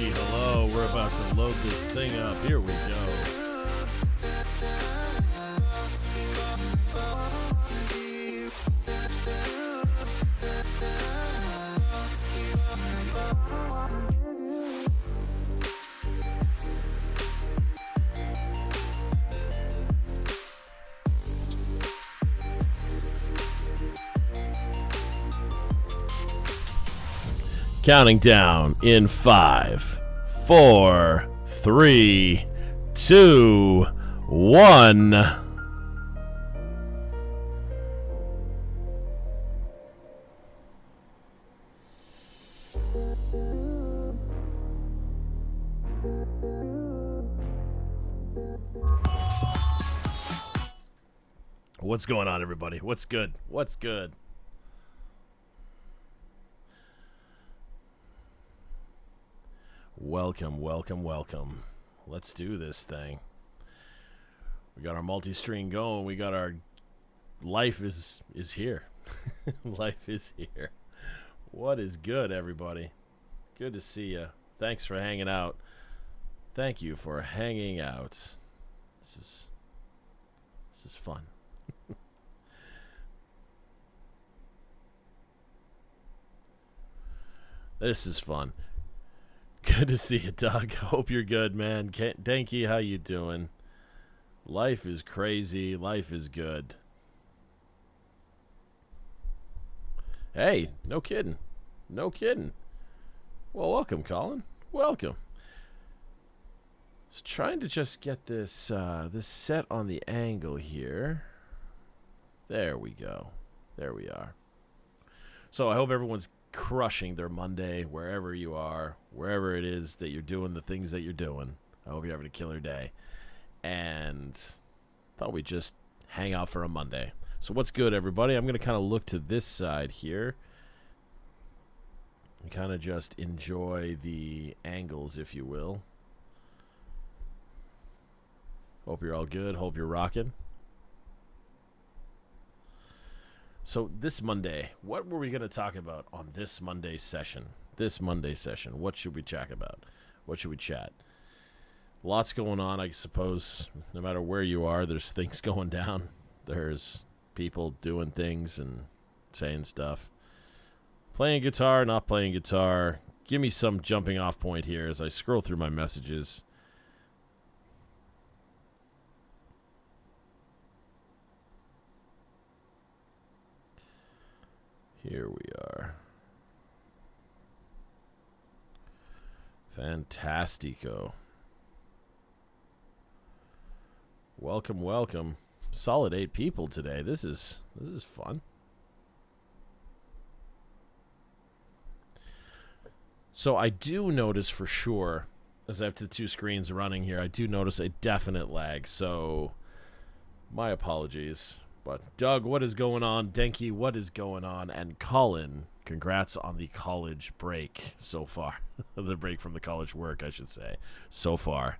Hello, we're about to load this thing up. Here we go. Counting down in 5, 4, 3, 2, 1. What's going on, everybody? What's good? What's good? Welcome, welcome, welcome. Let's do this thing. We got our multi-stream going. We got our life is here. Life is here. What is good, everybody? Good to see you. Thanks for hanging out. Thank you for hanging out. This is fun. This is fun. Good to see you, Doug. Hope you're good, man. Danky, how you doing? Life is crazy. Life is good. Hey, no kidding. No kidding. Well, welcome, Colin. Welcome. So trying to just get this this set on the angle here. There we go. There we are. So I hope everyone's crushing their Monday wherever you are, wherever it is that you're doing the things that you're doing. I hope you're having a killer day. And thought we'd just hang out for a Monday. So what's good, everybody? I'm going to kind of look to this side here and kind of just enjoy the angles, if you will. Hope you're all good. Hope you're rocking. So this Monday, what were we going to talk about on this Monday session? This Monday session, what should we chat about? What should we chat? Lots going on, I suppose. No matter where you are, there's things going down. There's people doing things and saying stuff. Playing guitar, not playing guitar. Give me some jumping off point here as I scroll through my messages. Here we are. Fantastico. Welcome, welcome. Solid 8 people today. This is fun. So I do notice for sure, as I have the two screens running here, I do notice a definite lag. So my apologies. But Doug, what is going on? Denki, what is going on? And Colin, congrats on the college break so far. The break from the college work, I should say, so far.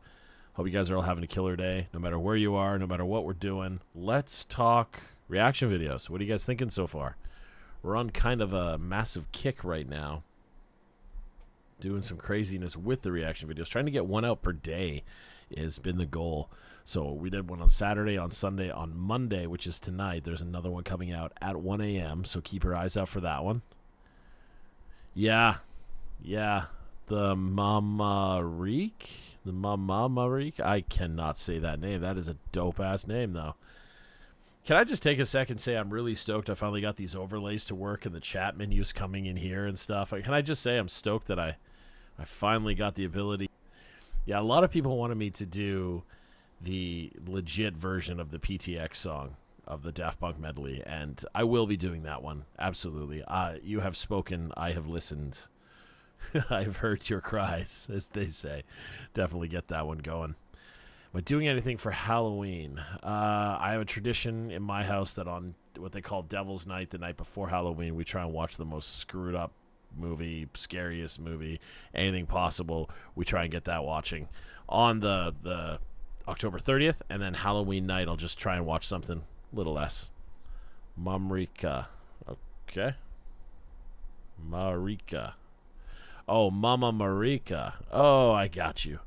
Hope you guys are all having a killer day, no matter where you are, no matter what we're doing. Let's talk reaction videos. What are you guys thinking so far? We're on kind of a massive kick right now, doing some craziness with the reaction videos. Trying to get one out per day has been the goal. So we did one on Saturday, on Sunday, on Monday, which is tonight. There's another one coming out at 1 a.m., so keep your eyes out for that one. Yeah. The Mamarik? The Mamarik? I cannot say that name. That is a dope-ass name, though. Can I just take a second and say I'm really stoked I finally got these overlays to work and the chat menus coming in here and stuff? Can I just say I'm stoked that I finally got the ability. Yeah, a lot of people wanted me to do the legit version of the PTX song of the Daft Punk medley, and I will be doing that one. Absolutely. You have spoken. I have listened. I've heard your cries, as they say. Definitely get that one going. Am I doing anything for Halloween? I have a tradition in my house that on what they call Devil's Night, the night before Halloween, we try and watch the most screwed up movie, scariest movie, anything possible. We try and get that watching on the October 30th, and then Halloween night I'll just try and watch something a little less. Marika. Okay. Marika. Oh, Mama Marika. Oh, I got you.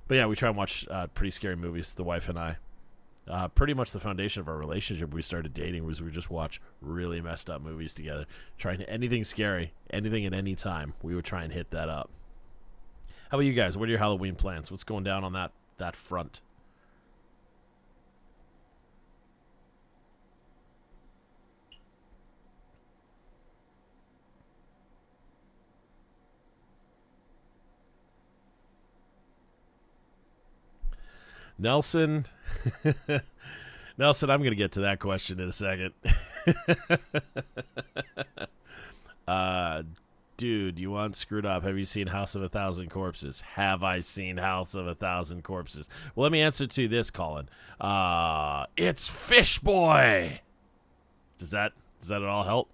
But yeah, we try and watch pretty scary movies, the wife and I. Pretty much the foundation of our relationship when we started dating was we just watch really messed up movies together. Trying anything scary, anything at any time, we would try and hit that up. How about you guys? What are your Halloween plans? What's going down on that front? Nelson, I'm going to get to that question in a second. Dude, you want screwed up? Have you seen House of a Thousand Corpses? Have I seen House of a Thousand Corpses? Well, let me answer to this, Colin. It's Fish Boy. Does that at all help?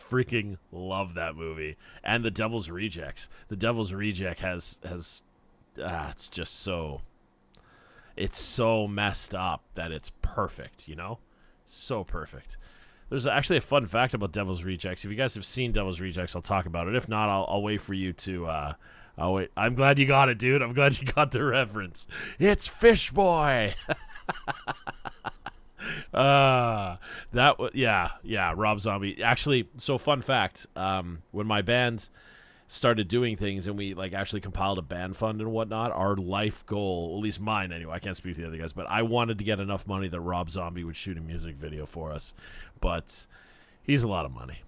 Freaking love that movie. And The Devil's Rejects. The Devil's Reject has it's just so messed up that it's perfect, you know? So perfect. There's actually a fun fact about Devil's Rejects. If you guys have seen Devil's Rejects, I'll talk about it. If not, I'll wait for you to I'll wait. I'm glad you got it, dude. I'm glad you got the reference. It's Fish Boy. Yeah, Rob Zombie. Actually, so fun fact, when my band started doing things and we like actually compiled a band fund and whatnot, our life goal, at least mine anyway, I can't speak to the other guys, but I wanted to get enough money that Rob Zombie would shoot a music video for us. But he's a lot of money.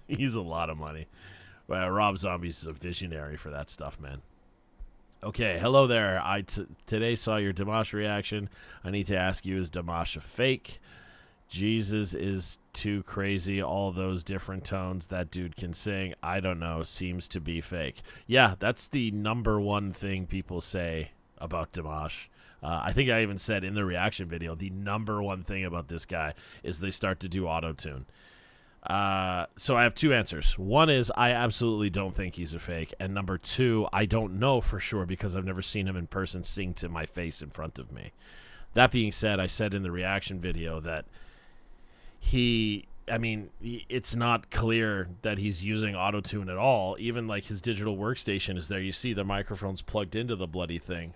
He's a lot of money. Well, Rob Zombie's a visionary for that stuff, man. Okay, hello there. I today saw your Dimash reaction. I need to ask you, is Dimash a fake? Jesus is too crazy. All those different tones that dude can sing, I don't know, seems to be fake. Yeah, that's the number one thing people say about Dimash. I think I even said in the reaction video, the number one thing about this guy is they start to do auto-tune. So I have two answers. One is I absolutely don't think he's a fake. And number two, I don't know for sure because I've never seen him in person sing to my face in front of me. That being said, I said in the reaction video that it's not clear that he's using auto-tune at all. Even like his digital workstation is there. You see the microphone's plugged into the bloody thing.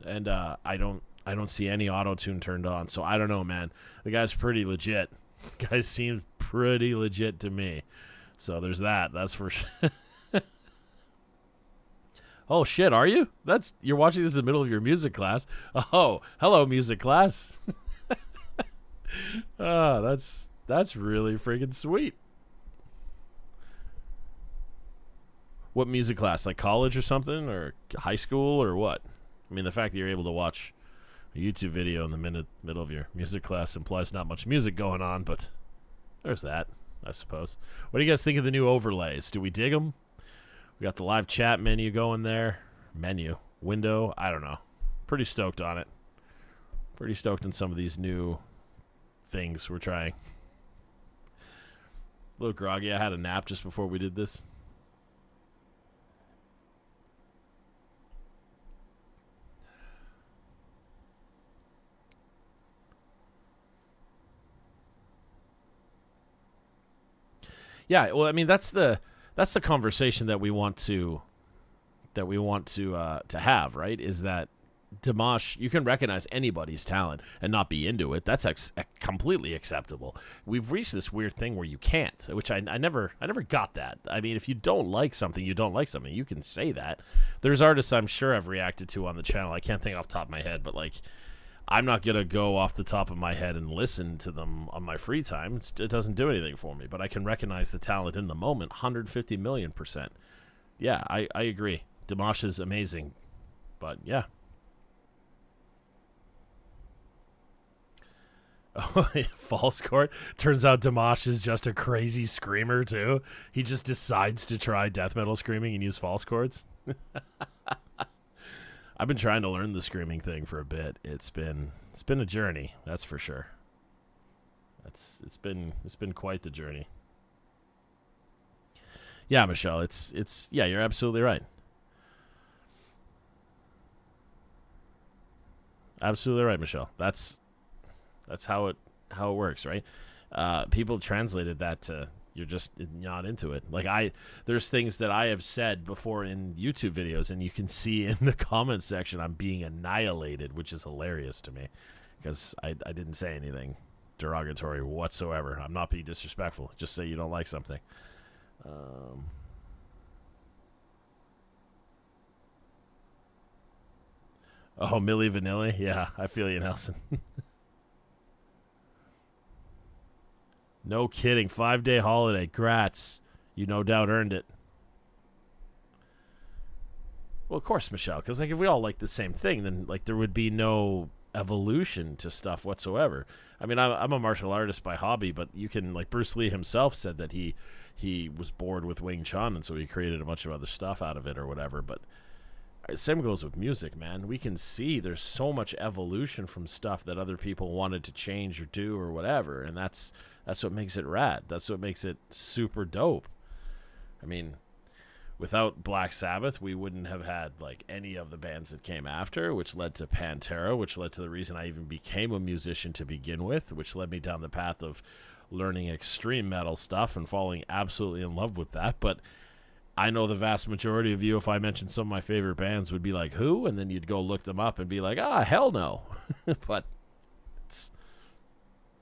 And I don't see any auto-tune turned on. So I don't know, man. The guy's pretty legit. The guy seems pretty legit to me. So there's that. That's for sure. Oh shit, are you? You're watching this in the middle of your music class. Oh, hello music class. Oh, that's really freaking sweet. What music class? Like college or something? Or high school or what? I mean, the fact that you're able to watch a YouTube video in the middle of your music class implies not much music going on, but there's that. I suppose. What do you guys think of the new overlays? Do we dig them? We got the live chat menu going there. Window. I don't know. Pretty stoked on it. Pretty stoked on some of these new things we're trying. A little groggy. I had a nap just before we did this. Yeah, well, I mean that's the conversation that we want to have, right? Is that Dimash, you can recognize anybody's talent and not be into it. That's completely acceptable. We've reached this weird thing where you can't, which I never got that. I mean, if you don't like something, you don't like something. You can say that. There's artists I'm sure I've reacted to on the channel. I can't think off the top of my head, but like, I'm not going to go off the top of my head and listen to them on my free time. It doesn't do anything for me, but I can recognize the talent in the moment 150 million%. Yeah, I agree. Dimash is amazing, but yeah. Oh, false chord. Turns out Dimash is just a crazy screamer too. He just decides to try death metal screaming and use false chords. I've been trying to learn the screaming thing for a bit. It's been a journey, that's for sure. It's been quite the journey. Yeah, Michelle, yeah, you're absolutely right. Absolutely right, Michelle. That's how it works, right? People translated that to you're just not into it. Like there's things that I have said before in YouTube videos, and you can see in the comment section I'm being annihilated, which is hilarious to me because I didn't say anything derogatory whatsoever. I'm not being disrespectful. Just say you don't like something. Oh, Milli Vanilli? Yeah, I feel you, Nelson. No kidding. 5-day holiday. Grats. You no doubt earned it. Well, of course, Michelle, because like if we all like the same thing, then like there would be no evolution to stuff whatsoever. I mean, I'm a martial artist by hobby, but you can, like Bruce Lee himself said that he was bored with Wing Chun, and so he created a bunch of other stuff out of it or whatever. But same goes with music, man. We can see there's so much evolution from stuff that other people wanted to change or do or whatever, and that's what makes it rad. That's what makes it super dope. I mean, without Black Sabbath, we wouldn't have had like any of the bands that came after, which led to Pantera, which led to the reason I even became a musician to begin with, which led me down the path of learning extreme metal stuff and falling absolutely in love with that. But I know the vast majority of you, if I mentioned some of my favorite bands, would be like, who? And then you'd go look them up and be like, hell no. But it's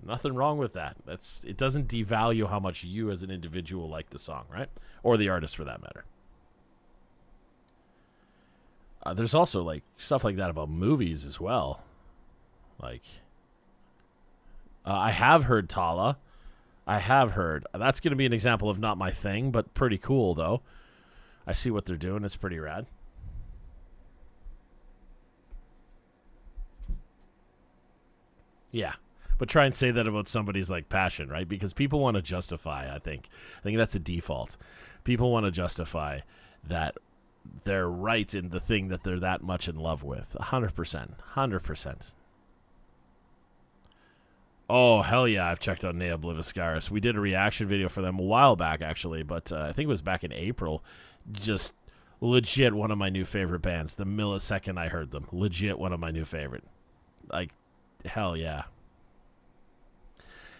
nothing wrong with that. It doesn't devalue how much you as an individual like the song, right? Or the artist for that matter. There's also like stuff like that about movies as well. Like, I have heard Tala. I have heard. That's going to be an example of not my thing, but pretty cool though. I see what they're doing. It's pretty rad. Yeah. But try and say that about somebody's like passion, right? Because people want to justify, I think that's a default. People want to justify that they're right in the thing that they're that much in love with. 100%. 100%. Oh, hell yeah, I've checked out Nea Obliviscaris. We did a reaction video for them a while back, actually, but I think it was back in April. Just legit one of my new favorite bands. The millisecond I heard them. Legit one of my new favorite. Like, hell yeah.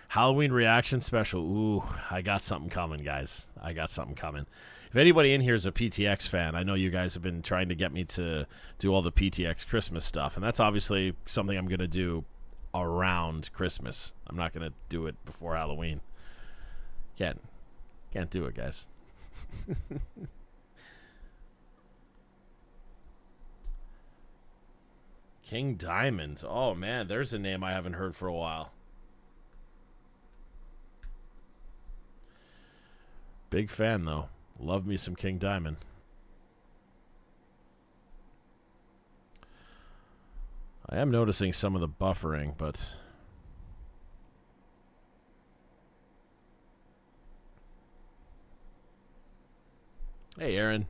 Halloween reaction special. Ooh, I got something coming, guys. I got something coming. If anybody in here is a PTX fan, I know you guys have been trying to get me to do all the PTX Christmas stuff, and that's obviously something I'm going to do around Christmas. I'm not going to do it before Halloween. Can't do it, guys. King Diamond. Oh, man, there's a name I haven't heard for a while. Big fan, though. Love me some King Diamond. I am noticing some of the buffering, but Hey, Aaron.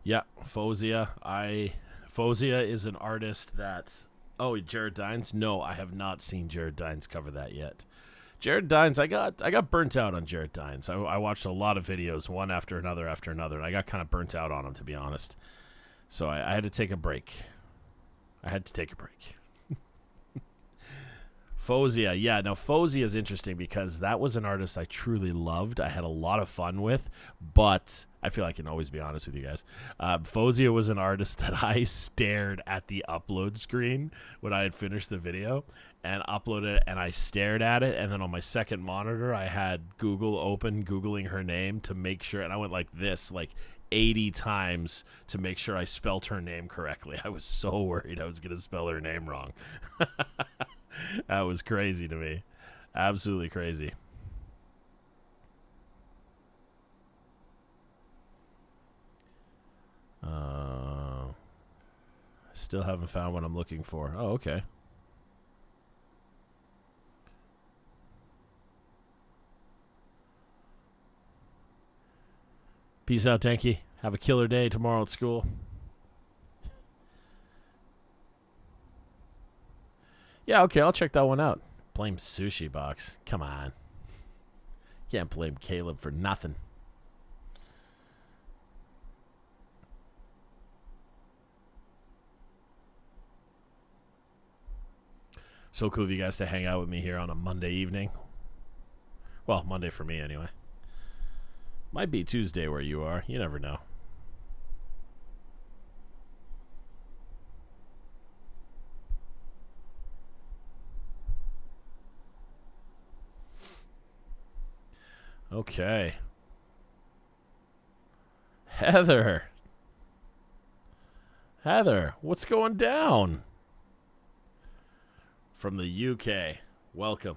Yeah, Fozia. Fozia is an artist that. Oh, Jared Dines? No, I have not seen Jared Dines cover that yet. Jared Dines, I got burnt out on Jared Dines. I watched a lot of videos, one after another, and I got kind of burnt out on him, to be honest. So I had to take a break. Fozia, yeah. Now Fozia is interesting because that was an artist I truly loved. I had a lot of fun with, but I feel I can always be honest with you guys. Fozia was an artist that I stared at the upload screen when I had finished the video and uploaded it, and I stared at it, and then on my second monitor I had Google open, Googling her name to make sure, and I went like this, like 80 times to make sure I spelt her name correctly. I was so worried I was going to spell her name wrong. That was crazy to me. Absolutely crazy. Still haven't found what I'm looking for. Oh, okay. Peace out, Denki. Have a killer day tomorrow at school. Yeah, okay, I'll check that one out. Blame Sushi Box. Come on. Can't blame Caleb for nothing. So cool of you guys to hang out with me here on a Monday evening. Well, Monday for me anyway. Might be Tuesday where you are. You never know. Okay. Heather, what's going down? From the UK. Welcome.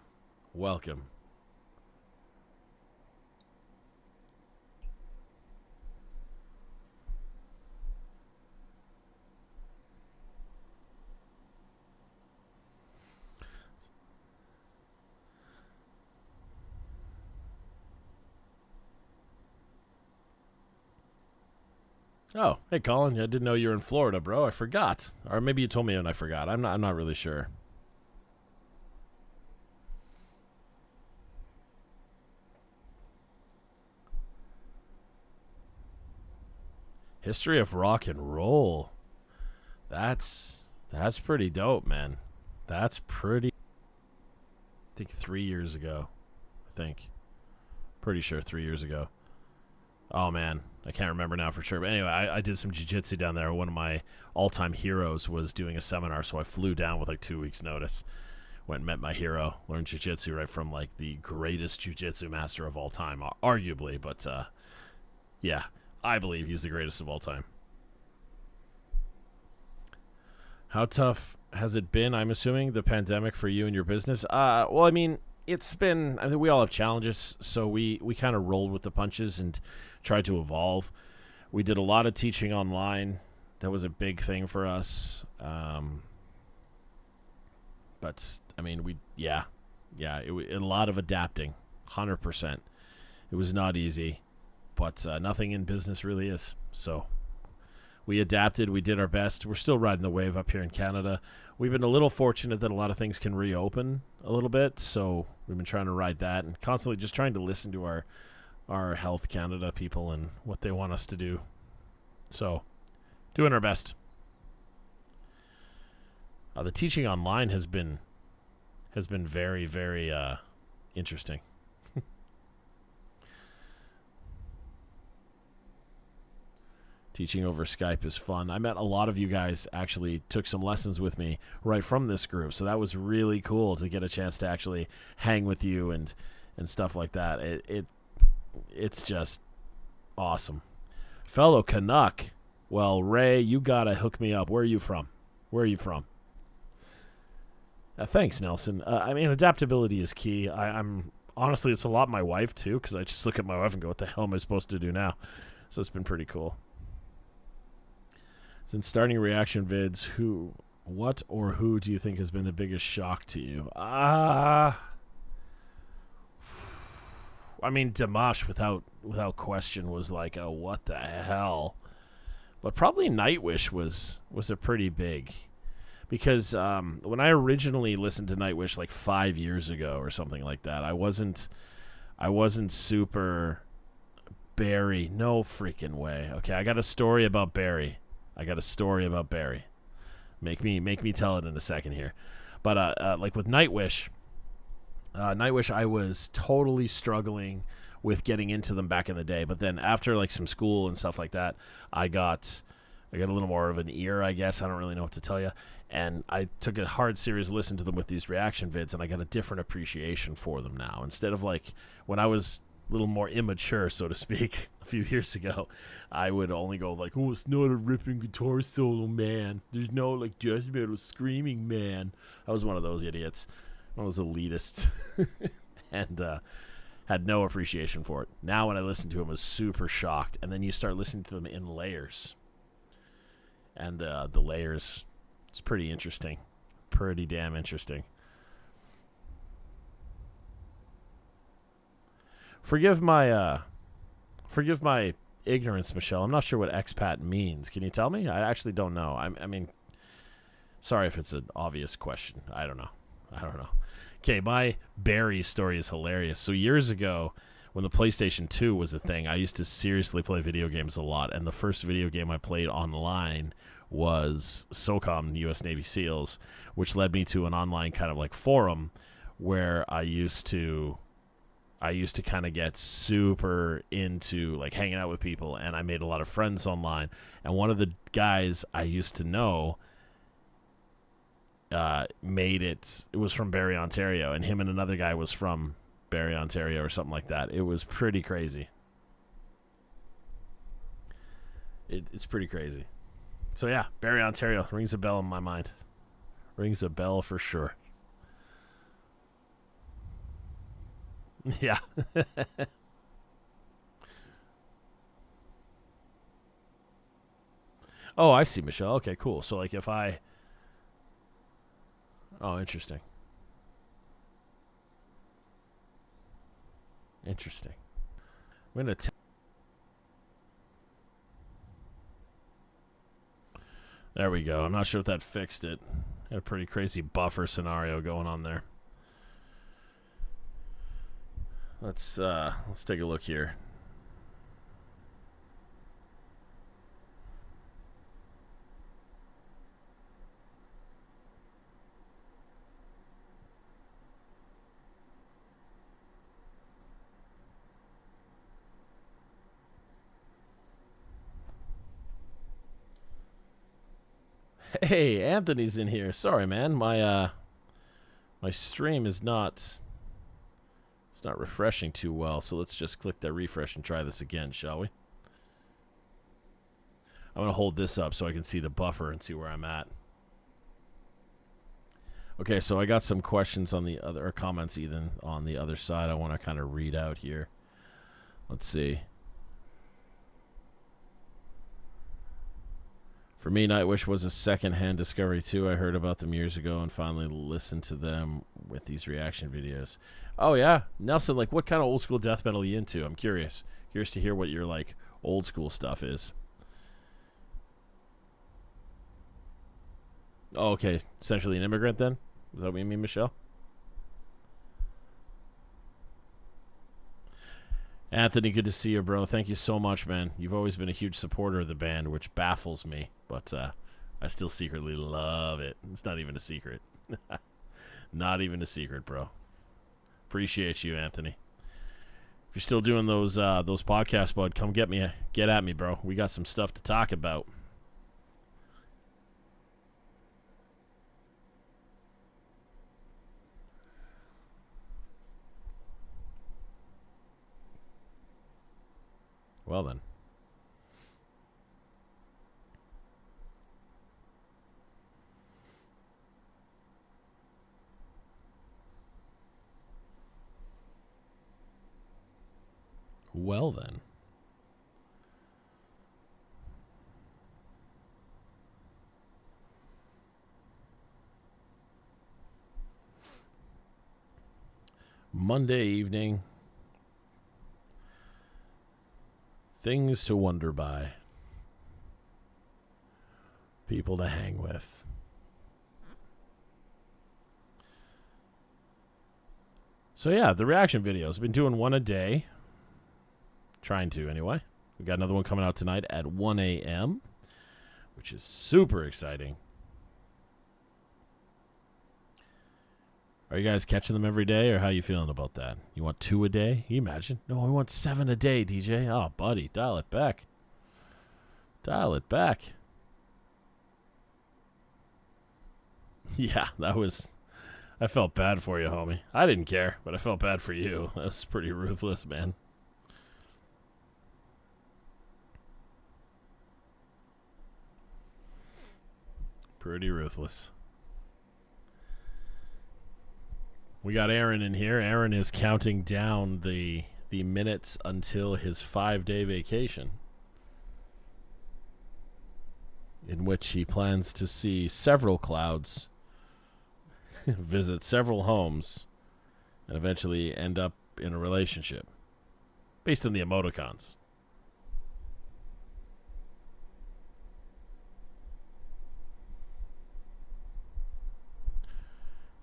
Oh, hey Colin, I didn't know you were in Florida, bro. I forgot. Or maybe you told me and I forgot. I'm not really sure. History of rock and roll. That's pretty dope, man. That's pretty. I think 3 years ago. Pretty sure 3 years ago. Oh man, I can't remember now for sure. But anyway, I did some jiu-jitsu down there. One of my all-time heroes was doing a seminar, so I flew down with like 2 weeks' notice. Went and met my hero, learned jiu-jitsu right from like the greatest jiu-jitsu master of all time, arguably. But yeah, I believe he's the greatest of all time. How tough has it been, I'm assuming, the pandemic for you and your business? Well, I mean, it's been, I think we all have challenges, so we kind of rolled with the punches and tried to evolve. We did a lot of teaching online. That was a big thing for us. But, I mean, a lot of adapting, 100%. It was not easy, but nothing in business really is. So we adapted. We did our best. We're still riding the wave up here in Canada. We've been a little fortunate that a lot of things can reopen a little bit, so we've been trying to ride that and constantly just trying to listen to our Health Canada people and what they want us to do. So doing our best. The teaching online has been very, very interesting. Teaching over Skype is fun. I met a lot of you guys actually took some lessons with me right from this group, so that was really cool to get a chance to actually hang with you and stuff like that. It's just awesome. Fellow Canuck, well, Ray, you gotta hook me up. Where are you from? Thanks, Nelson. I mean, adaptability is key. I'm honestly, it's a lot my wife too, because I just look at my wife and go, "What the hell am I supposed to do now?" So it's been pretty cool. Since starting reaction vids, what or who do you think has been the biggest shock to you? I mean, Dimash without question was like, oh, what the hell? But probably Nightwish was a pretty big, because when I originally listened to Nightwish like 5 years ago or something like that, I wasn't super Barry. No freaking way. Okay, I got a story about Barry. Make me tell it in a second here. But like with Nightwish, I was totally struggling with getting into them back in the day. But then after like some school and stuff like that, I got a little more of an ear, I guess. I don't really know what to tell you. And I took a hard, serious listen to them with these reaction vids, and I got a different appreciation for them now. Instead of like when I was a little more immature, so to speak, a few years ago, I would only go like, oh, it's not a ripping guitar solo, man. There's no like death metal screaming, man. I was one of those idiots. One of those elitists. And had no appreciation for it. Now when I listen to them, I was super shocked. And then you start listening to them in layers. And the layers, it's pretty interesting. Pretty damn interesting. Forgive my ignorance, Michelle. I'm not sure what expat means. Can you tell me? I actually don't know. I mean, sorry if it's an obvious question. I don't know. Okay, my Barry story is hilarious. So years ago, when the PlayStation 2 was a thing, I used to seriously play video games a lot. And the first video game I played online was SOCOM, U.S. Navy SEALs, which led me to an online kind of like forum where I used to kind of get super into like hanging out with people, and I made a lot of friends online. And one of the guys I used to know it was from Barrie, Ontario, and him and another guy was from Barrie, Ontario or something like that. It was pretty crazy. It's pretty crazy. So yeah, Barrie, Ontario rings a bell in my mind. Rings a bell for sure. Yeah. Oh, I see, Michelle. Okay, cool. So like if I... Oh, interesting. Interesting. I'm going to... There we go. I'm not sure if that fixed it. Had a pretty crazy buffer scenario going on there. Let's take a look here. Hey, Anthony's in here. Sorry, man. My stream is not... It's not refreshing too well, so let's just click that refresh and try this again, shall we? I'm going to hold this up so I can see the buffer and see where I'm at. Okay, so I got some questions on the other, or comments even on the other side I want to kind of read out here. Let's see. For me, Nightwish was a second-hand discovery, too. I heard about them years ago and finally listened to them with these reaction videos. Oh, yeah? Nelson, like, what kind of old-school death metal are you into? I'm curious. Curious to hear what your, like, old-school stuff is. Oh, okay. Essentially an immigrant, then? Is that what you mean, Michelle? Anthony, good to see you, bro. Thank you so much, man. You've always been a huge supporter of the band, which baffles me, but I still secretly love it. It's not even a secret. Not even a secret, bro. Appreciate you, Anthony. If you're still doing those podcasts, bud, come get at me, bro. We got some stuff to talk about. Well then. Well then. Monday evening. Things to wonder by. People to hang with. So yeah, the reaction videos. I've been doing one a day. Trying to, anyway. We got another one coming out tonight at 1 a.m., which is super exciting. Are you guys catching them every day, or how you feeling about that? You want 2 a day? Can you imagine? No, we want 7 a day, DJ. Oh, buddy, dial it back. Dial it back. Yeah, that was... I felt bad for you, homie. I didn't care, but I felt bad for you. That was pretty ruthless, man. Pretty ruthless. We got Aaron in here. Aaron is counting down the minutes until his 5-day vacation, in which he plans to see several clouds, visit several homes, and eventually end up in a relationship based on the emoticons.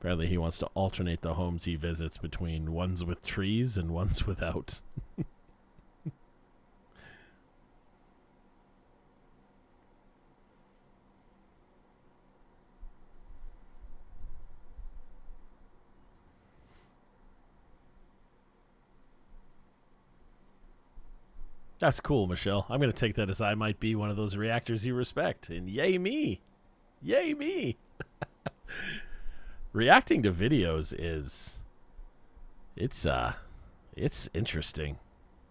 Apparently he wants to alternate the homes he visits between ones with trees and ones without. That's cool, Michelle. I'm going to take that as I might be one of those reactors you respect. And yay me. Yay me. Reacting to videos is... It's interesting.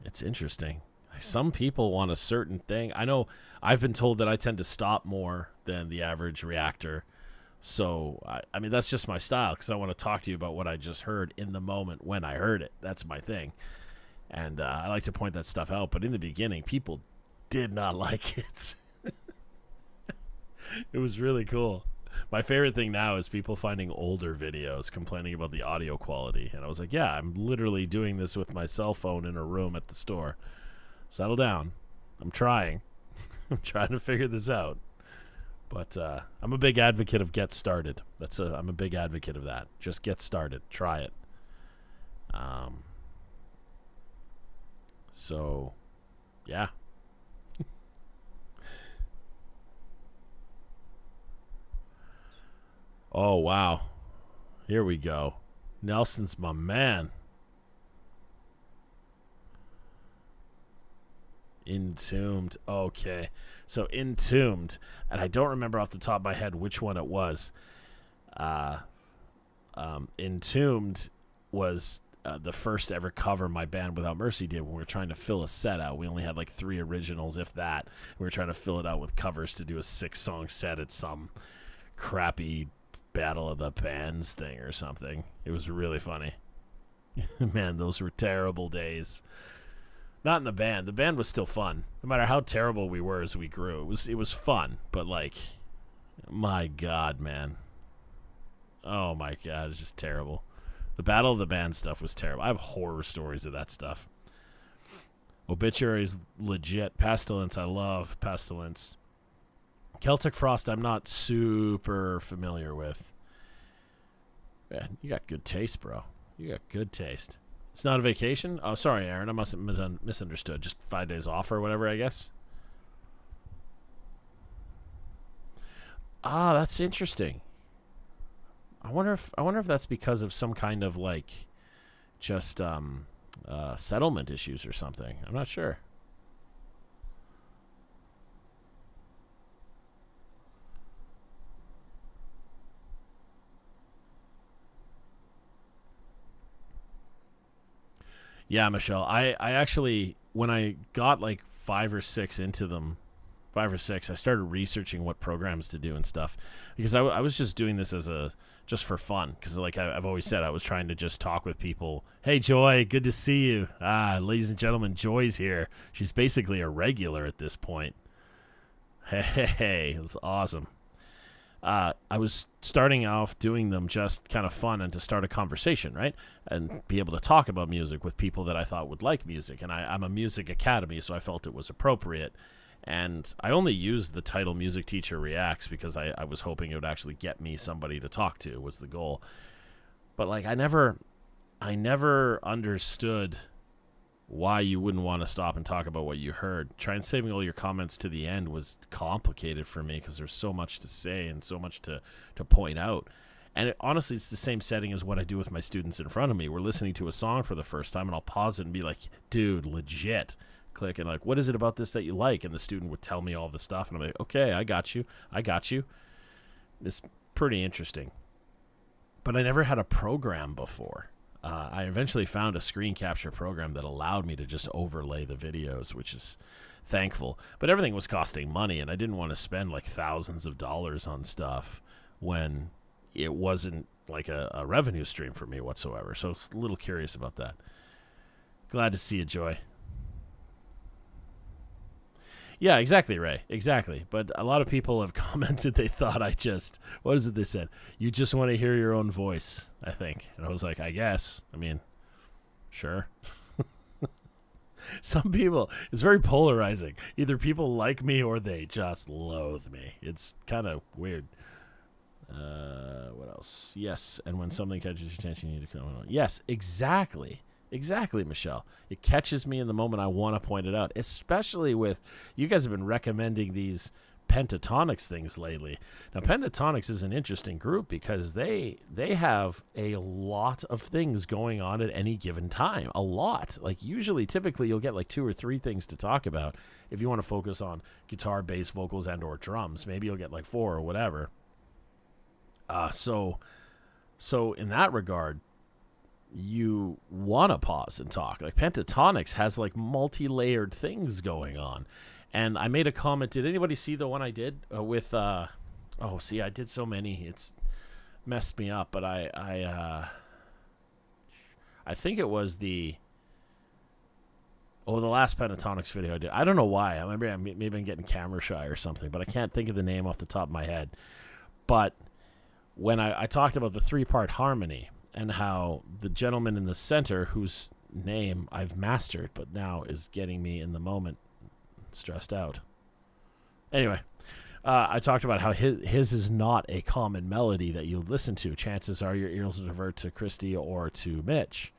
It's interesting. Some people want a certain thing. I know I've been told that I tend to stop more than the average reactor. So, I mean, that's just my style, because I want to talk to you about what I just heard in the moment when I heard it. That's my thing. And I like to point that stuff out. But in the beginning, people did not like it. It was really cool. My favorite thing now is people finding older videos complaining about the audio quality. And I was like, yeah, I'm literally doing this with my cell phone in a room at the store. Settle down. I'm trying. I'm trying to figure this out. But I'm a big advocate of get started. I'm a big advocate of that. Just get started. Try it. So, yeah. Oh, wow. Here we go. Nelson's my man. Entombed. Okay. So Entombed. And I don't remember off the top of my head which one it was. Entombed was the first ever cover my band Without Mercy did when we were trying to fill a set out. We only had like 3 originals, if that. We were trying to fill it out with covers to do a 6-song set at some crappy Battle of the Bands thing or something. It was really funny. Man, those were terrible days. Not in the band. The band was still fun. No matter how terrible we were as we grew. It was fun, but like, my God, man. Oh my God, it's just terrible. The Battle of the Band stuff was terrible. I have horror stories of that stuff. Obituary's legit. Pestilence, I love Pestilence. Celtic Frost, I'm not super familiar with. Yeah, you got good taste, bro. You got good taste. It's not a vacation? Oh, sorry, Aaron. I must have misunderstood. Just 5 days off or whatever, I guess. Ah, that's interesting. I wonder if that's because of some kind of like just settlement issues or something. I'm not sure. Yeah, Michelle. I actually, when I got like 5 or 6 into them, 5 or 6, I started researching what programs to do and stuff, because I was just doing this just for fun, because like I've always said, I was trying to just talk with people. Hey, Joy, good to see you. Ladies and gentlemen, Joy's here. She's basically a regular at this point. Hey, it's awesome. I was starting off doing them just kind of fun and to start a conversation, right? And be able to talk about music with people that I thought would like music. And I'm a music academy, so I felt it was appropriate. And I only used the title Music Teacher Reacts because I was hoping it would actually get me somebody to talk to, was the goal. But like I never understood why you wouldn't want to stop and talk about what you heard. Trying saving all your comments to the end was complicated for me because there's so much to say and so much to point out. And honestly, it's the same setting as what I do with my students in front of me. We're listening to a song for the first time, and I'll pause it and be like, dude, legit. Click, and like, what is it about this that you like? And the student would tell me all the stuff, and I'm like, okay, I got you. It's pretty interesting. But I never had a program before. I eventually found a screen capture program that allowed me to just overlay the videos, which is thankful. But everything was costing money, and I didn't want to spend like thousands of dollars on stuff when it wasn't like a revenue stream for me whatsoever. So I was a little curious about that. Glad to see you, Joy. Yeah, exactly, Ray. Exactly. But a lot of people have commented they thought I just, what is it they said? You just want to hear your own voice, I think. And I was like, I guess. I mean, sure. Some people, it's very polarizing. Either people like me or they just loathe me. It's kind of weird. What else? Yes, and when something catches your attention, you need to come on. Yes, exactly. Exactly, Michelle. It catches me in the moment I want to point it out, especially with, you guys have been recommending these Pentatonics things lately. Now, Pentatonics is an interesting group because they have a lot of things going on at any given time. A lot. Like typically you'll get like 2 or 3 things to talk about if you want to focus on guitar, bass, vocals, and or drums. Maybe you'll get like 4 or whatever. So in that regard, you want to pause and talk. Like Pentatonics has like multi-layered things going on. And I made a comment. Did anybody see the one I did with I did so many. It's messed me up, but I think it was the last Pentatonics video I did. I don't know why. Maybe I'm getting camera shy or something, but I can't think of the name off the top of my head. But when I talked about the 3-part harmony, and how the gentleman in the center, whose name I've mastered, but now is getting me in the moment stressed out. Anyway, I talked about how his is not a common melody that you'll listen to. Chances are your ears will divert to Christy or to Mitch.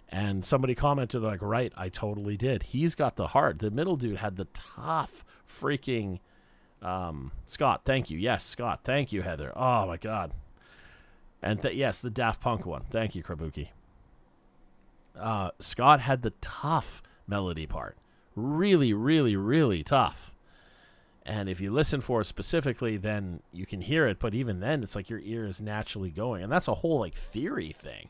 And somebody commented like, right, I totally did. He's got the heart. The middle dude had the tough freaking Scott. Thank you. Yes, Scott. Thank you, Heather. Oh, my God. And yes, the Daft Punk one. Thank you, Krabuki. Scott had the tough melody part. Really, really, really tough. And if you listen for it specifically, then you can hear it. But even then, it's like your ear is naturally going. And that's a whole like theory thing.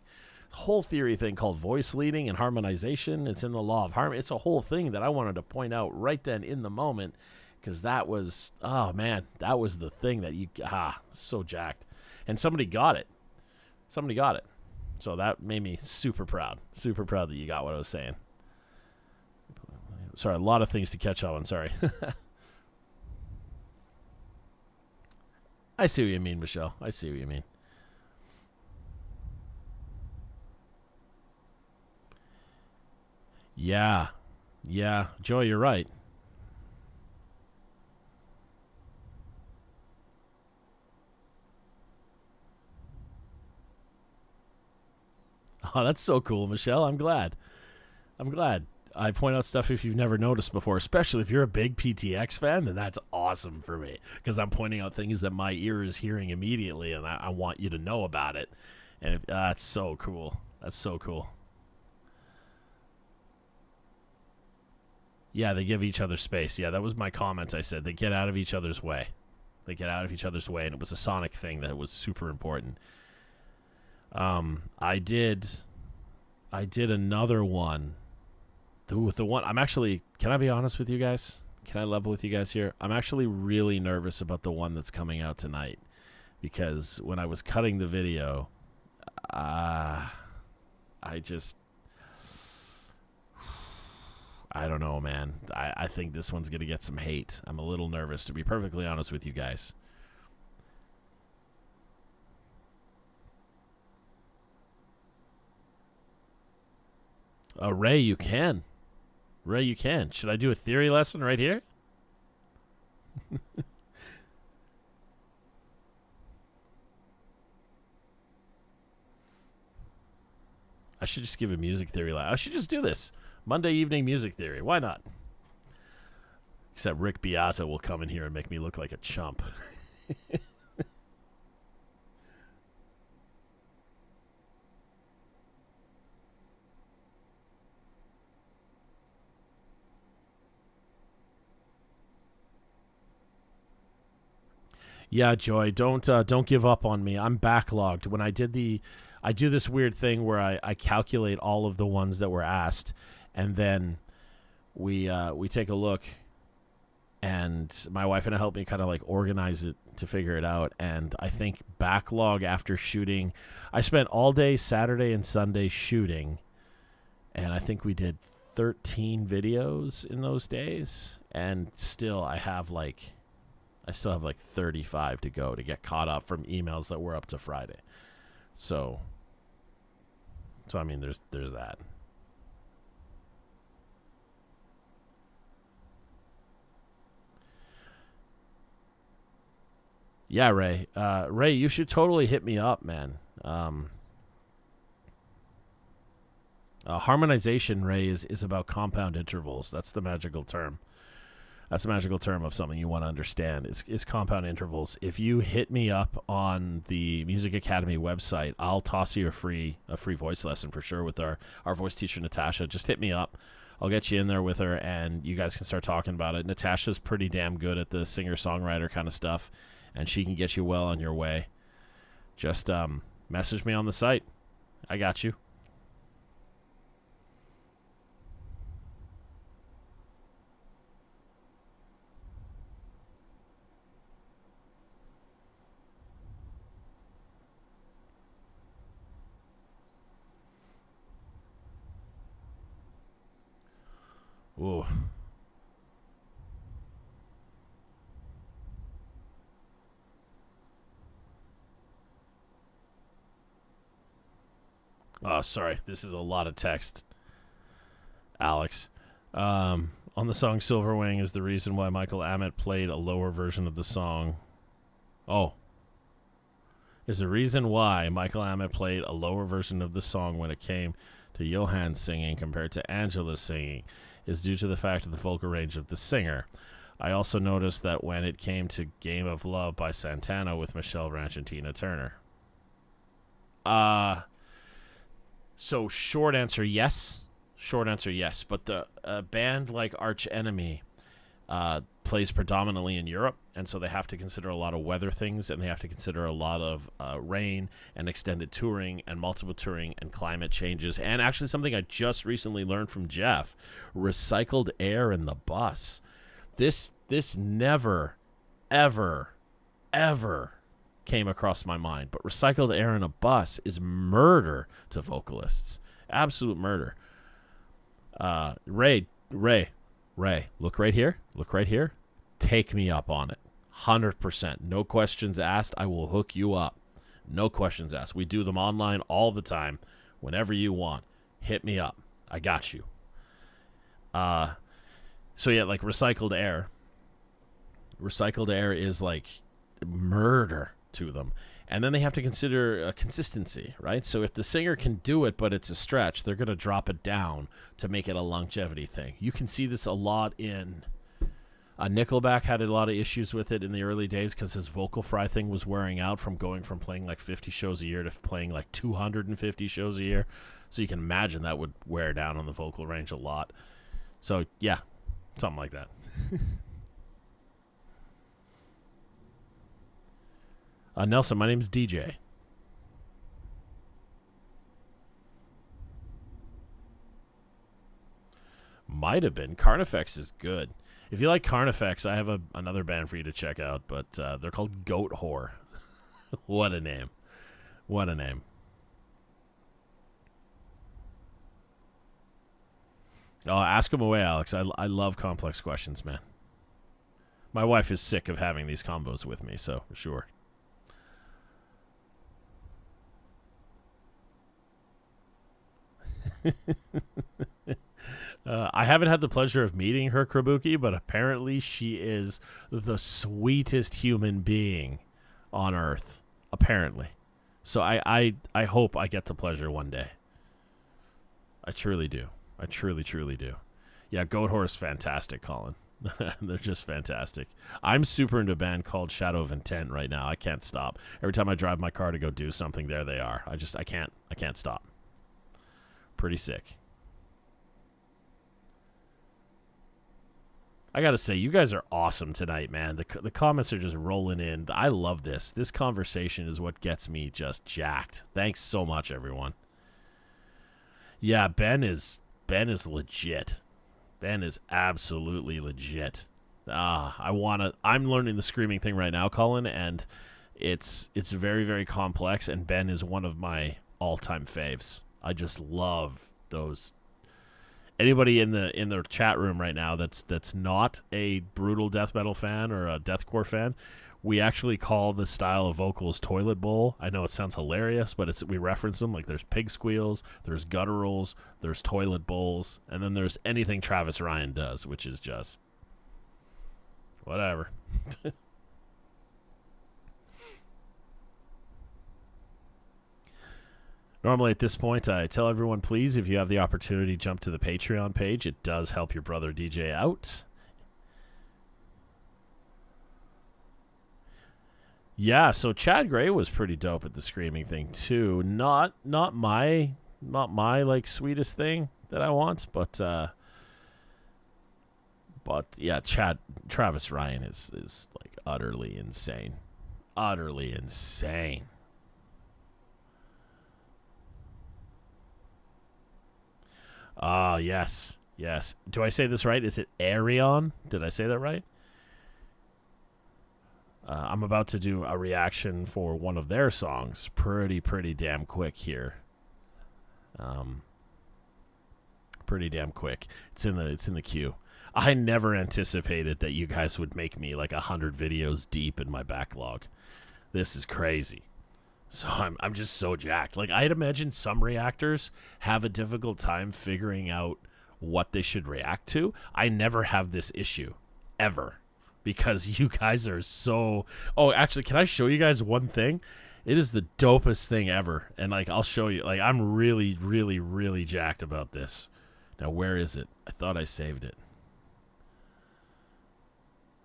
Whole theory thing called voice leading and harmonization. It's in the law of harmony. It's a whole thing that I wanted to point out right then in the moment. Because that was, oh man, that was the thing that so jacked. And somebody got it. So that made me super proud. Super proud that you got what I was saying. Sorry, a lot of things to catch up on. Sorry. I see what you mean, Michelle. I see what you mean. Yeah. Joy, you're right. Oh, that's so cool, Michelle. I'm glad. I point out stuff if you've never noticed before, especially if you're a big PTX fan, then that's awesome for me because I'm pointing out things that my ear is hearing immediately, and I want you to know about it. And that's so cool. That's so cool. Yeah, they give each other space. Yeah, that was my comments. I said they get out of each other's way. And it was a sonic thing that was super important. I did another one. The one I'm actually, can I be honest with you guys? Can I level with you guys here? I'm actually really nervous about the one that's coming out tonight because when I was cutting the video, I don't know, man. I think this one's going to get some hate. I'm a little nervous, to be perfectly honest with you guys. Ray, you can. Ray, you can. Should I do a theory lesson right here? I should just give a music theory lesson. I should just do this. Monday evening music theory. Why not? Except Rick Beata will come in here and make me look like a chump. Yeah, Joy, don't give up on me. I'm backlogged. When I do this weird thing where I calculate all of the ones that were asked, and then we take a look, and my wife and I help me kind of like organize it to figure it out. And I think backlog after shooting, I spent all day Saturday and Sunday shooting, and I think we did 13 videos in those days, and still I still have like 35 to go to get caught up from emails that were up to Friday. So I mean, there's that. Yeah, Ray. Ray, you should totally hit me up, man. Harmonization, Ray, is about compound intervals. That's the magical term. That's a magical term of something you want to understand. Is compound intervals. If you hit me up on the Music Academy website, I'll toss you a free voice lesson for sure with our voice teacher, Natasha. Just hit me up. I'll get you in there with her, and you guys can start talking about it. Natasha's pretty damn good at the singer-songwriter kind of stuff, and she can get you well on your way. Just message me on the site. I got you. Ooh. Oh, sorry. This is a lot of text, Alex. On the song Silver Wing is the reason why Michael Amott played a lower version of the song. Oh. Is the reason why Michael Amott played a lower version of the song when it came to Johann's singing compared to Angela's singing is due to the fact of the vocal range of the singer. I also noticed that when it came to Game of Love by Santana with Michelle Branch and Tina Turner. So short answer, yes. Short answer, yes. But the band like Arch Enemy plays predominantly in Europe, and so they have to consider a lot of weather things, and they have to consider a lot of rain and extended touring and multiple touring and climate changes. And actually something I just recently learned from Jeff, recycled air in the bus. This never, ever, ever came across my mind, but recycled air in a bus is murder to vocalists. Absolute murder. Ray, look right here. Look right here. Take me up on it. 100%. No questions asked. I will hook you up. No questions asked. We do them online all the time. Whenever you want. Hit me up. I got you. So yeah, like recycled air. Recycled air is like murder to them. And then they have to consider consistency, right? So if the singer can do it, but it's a stretch, they're going to drop it down to make it a longevity thing. You can see this a lot in... Nickelback had a lot of issues with it in the early days because his vocal fry thing was wearing out from going from playing like 50 shows a year to playing like 250 shows a year. So you can imagine that would wear down on the vocal range a lot. So, yeah, something like that. Nelson, my name's DJ. Might have been. Carnifex is good. If you like Carnifex, I have another band for you to check out, but they're called Goat Whore. What a name. What a name. Oh, ask them away, Alex. I love complex questions, man. My wife is sick of having these combos with me, so sure. I haven't had the pleasure of meeting her, Krabuki, but apparently she is the sweetest human being on Earth. Apparently. So I hope I get the pleasure one day. I truly do. I truly, truly do. Yeah, Goat Horse, fantastic, Colin. They're just fantastic. I'm super into a band called Shadow of Intent right now. I can't stop. Every time I drive my car to go do something, there they are. I can't stop. Pretty sick. I gotta say, you guys are awesome tonight, man. The comments are just rolling in. I love this. This conversation is what gets me just jacked. Thanks so much, everyone. Yeah, Ben is legit. Ben is absolutely legit. I'm learning the screaming thing right now, Colin, and it's very, very complex, and Ben is one of my all-time faves. I just love those. Anybody in the chat room right now that's not a brutal death metal fan or a deathcore fan, we actually call the style of vocals toilet bowl. I know it sounds hilarious, but we reference them. Like, there's pig squeals, there's gutturals, there's toilet bowls, and then there's anything Travis Ryan does, which is just whatever. Normally at this point, I tell everyone, please, if you have the opportunity, jump to the Patreon page. It does help your brother DJ out. Yeah, so Chad Gray was pretty dope at the screaming thing too. Not my like sweetest thing that I want, but yeah, Travis Ryan is like utterly insane. Utterly insane. Ah, yes. Yes. Do I say this right? Is it Arion? Did I say that right? I'm about to do a reaction for one of their songs pretty damn quick here. Pretty damn quick. It's in the queue. I never anticipated that you guys would make me like 100 videos deep in my backlog. This is crazy. So I'm just so jacked. Like, I'd imagine some reactors have a difficult time figuring out what they should react to. I never have this issue ever because you guys are so... Oh, actually, can I show you guys one thing? It is the dopest thing ever. And like, I'll show you. Like, I'm really jacked about this. Now, where is it? I thought I saved it.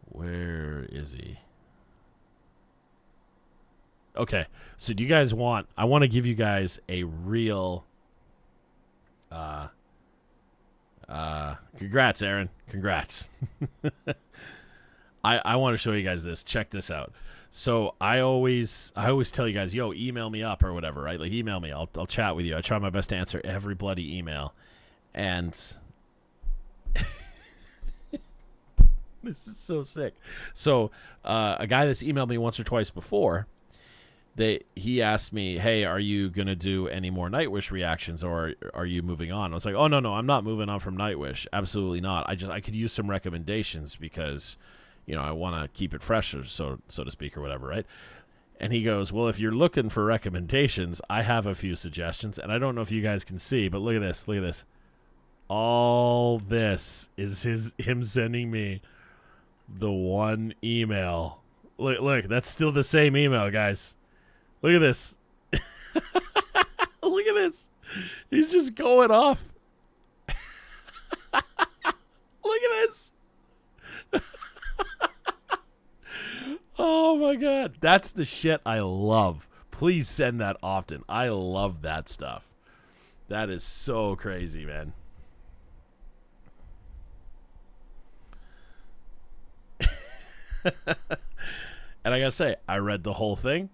Where is he? Okay, so do you guys want... I want to give you guys a real... congrats, Aaron. Congrats. I want to show you guys this. Check this out. So I always tell you guys, yo, email me up or whatever, right? Like, email me. I'll chat with you. I try my best to answer every bloody email. And... this is so sick. So a guy that's emailed me once or twice before... He asked me, hey, are you going to do any more Nightwish reactions, or are you moving on? I was like, oh, no, I'm not moving on from Nightwish. Absolutely not. I could use some recommendations because, you know, I want to keep it fresh, so to speak, or whatever, right? And he goes, well, if you're looking for recommendations, I have a few suggestions, and I don't know if you guys can see, but look at this. Look at this. All this is him sending me the one email. Look, that's still the same email, guys. Look at this. Look at this. He's just going off. Look at this. Oh, my God. That's the shit I love. Please send that often. I love that stuff. That is so crazy, man. And I gotta say, I read the whole thing.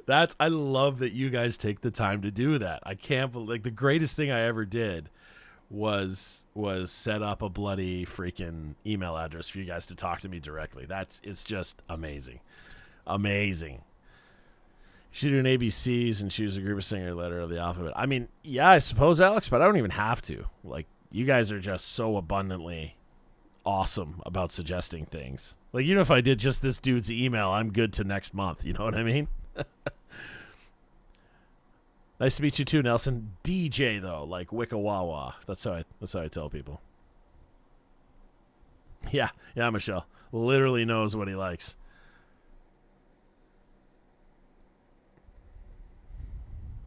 I love that you guys take the time to do that. I can't believe, like, the greatest thing I ever did was set up a bloody freaking email address for you guys to talk to me directly. It's just amazing. Amazing. You should do an ABCs and choose a group of singer letter of the alphabet. I mean, yeah, I suppose, Alex, but I don't even have to. Like, you guys are just so abundantly awesome about suggesting things. Like, even if I did just this dude's email, I'm good to next month. You know what I mean? Nice to meet you too, Nelson. DJ though, like Wicca Wawa. That's how I tell people. Yeah, Michelle. Literally knows what he likes.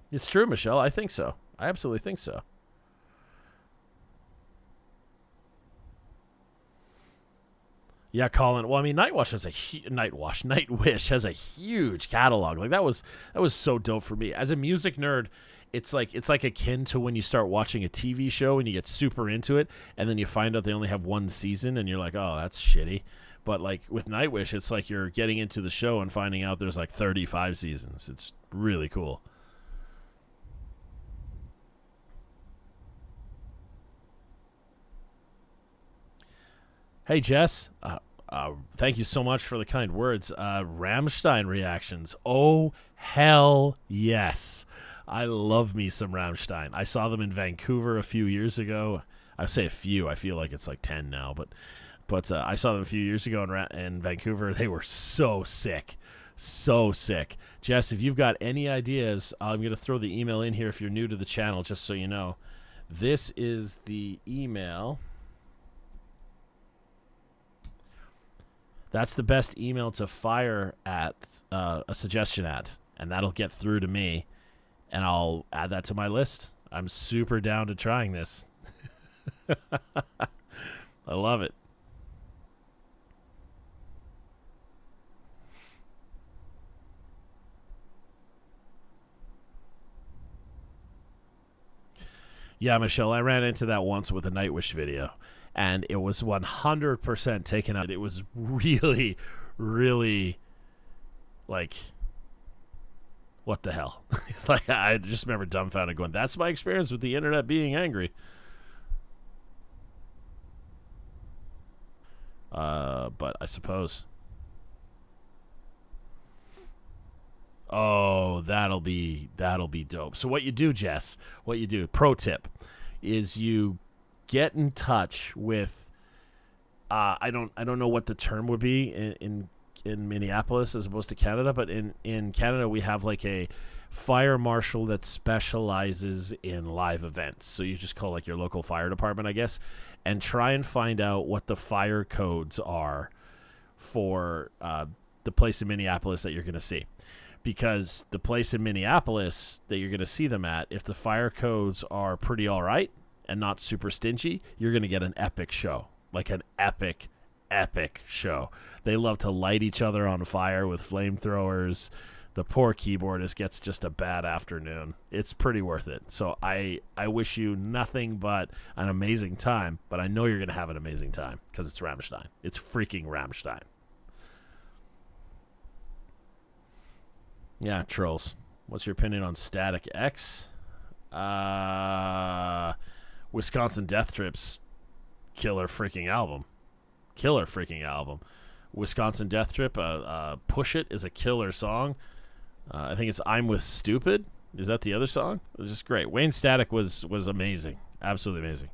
It's true, Michelle. I think so. I absolutely think so. Yeah, Colin. Well, I mean, Nightwish has a huge catalog. Like that was so dope for me as a music nerd. It's like akin to when you start watching a TV show and you get super into it, and then you find out they only have one season, and you're like, oh, that's shitty. But like with Nightwish, it's like you're getting into the show and finding out there's like 35 seasons. It's really cool. Hey, Jess. Thank you so much for the kind words. Rammstein reactions. Oh, hell yes. I love me some Rammstein. I saw them in Vancouver a few years ago. I say a few. I feel like it's like 10 now. But I saw them a few years ago in Vancouver. They were so sick. So sick. Jess, if you've got any ideas, I'm going to throw the email in here if you're new to the channel, just so you know. This is the email. That's the best email to fire at a suggestion at, and that'll get through to me, and I'll add that to my list. I'm super down to trying this. I love it. Yeah, Michelle, I ran into that once with a Nightwish video, and it was 100% taken out. It was really, really, like, what the hell? Like, I just remember dumbfounded going, that's my experience with the internet being angry. But I suppose. Oh, that'll be dope. So what you do, Jess, pro tip, is you get in touch with I don't know what the term would be in Minneapolis as opposed to Canada, but in Canada we have like a fire marshal that specializes in live events. So you just call like your local fire department, I guess, and try and find out what the fire codes are for the place in Minneapolis that you're going to see. Because the place in Minneapolis that you're going to see them at, if the fire codes are pretty all right and not super stingy, you're going to get an epic show. Like an epic show. They love to light each other on fire with flamethrowers. The poor keyboardist gets just a bad afternoon. It's pretty worth it. So I wish you nothing but an amazing time, but I know you're going to have an amazing time because it's Rammstein. It's freaking Rammstein. Yeah, trolls. What's your opinion on Static X? Wisconsin Death Trip's killer freaking album. Wisconsin Death Trip, Push It is a killer song. I think it's I'm With Stupid. Is that the other song? It was just great. Wayne Static was amazing. Absolutely amazing.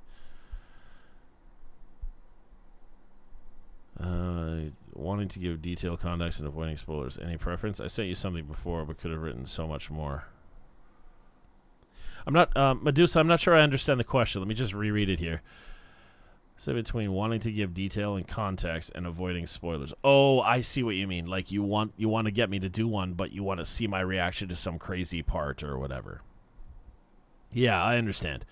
Wanting to give detailed context and avoiding spoilers. Any preference? I sent you something before, but could have written so much more. I'm not, Medusa, I'm not sure I understand the question. Let me just reread it here. So between wanting to give detail and context and avoiding spoilers. Oh, I see what you mean. Like you want to get me to do one, but you want to see my reaction to some crazy part or whatever. Yeah, I understand.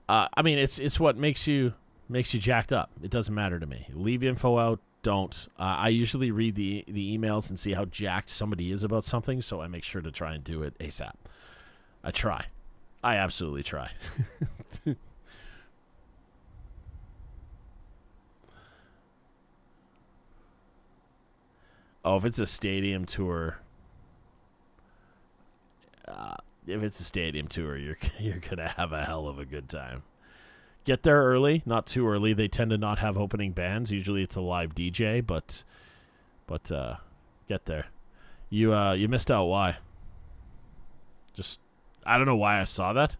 I mean, it's what makes you jacked up. It doesn't matter to me. Leave info out. Don't. I usually read the emails and see how jacked somebody is about something, so I make sure to try and do it ASAP. I try. I absolutely try. Oh, if it's a stadium tour, you're gonna have a hell of a good time. Get there early, not too early. They tend to not have opening bands. Usually it's a live DJ, but get there. You missed out. Why? Just I don't know why I saw that.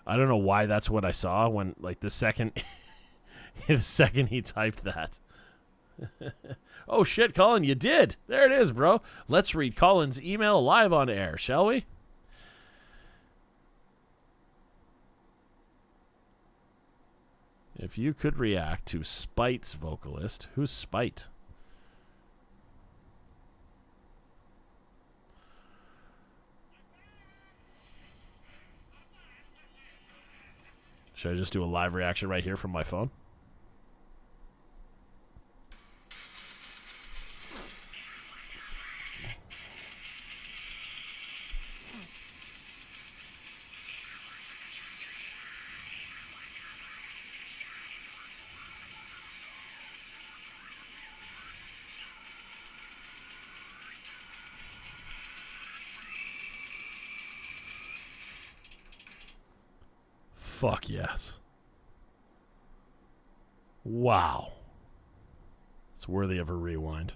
I don't know why that's what I saw when like the second he typed that. Oh, shit, Colin, you did. There it is, bro. Let's read Colin's email live on air, shall we? If you could react to Spite's vocalist, who's Spite? Should I just do a live reaction right here from my phone? Fuck yes. Wow. It's worthy of a rewind.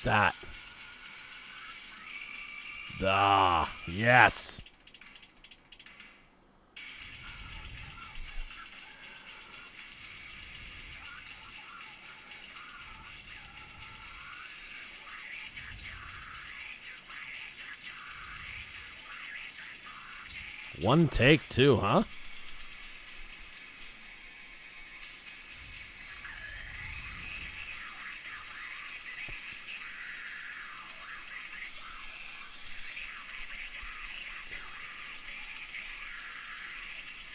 That. Ah, yes. One take, too, huh?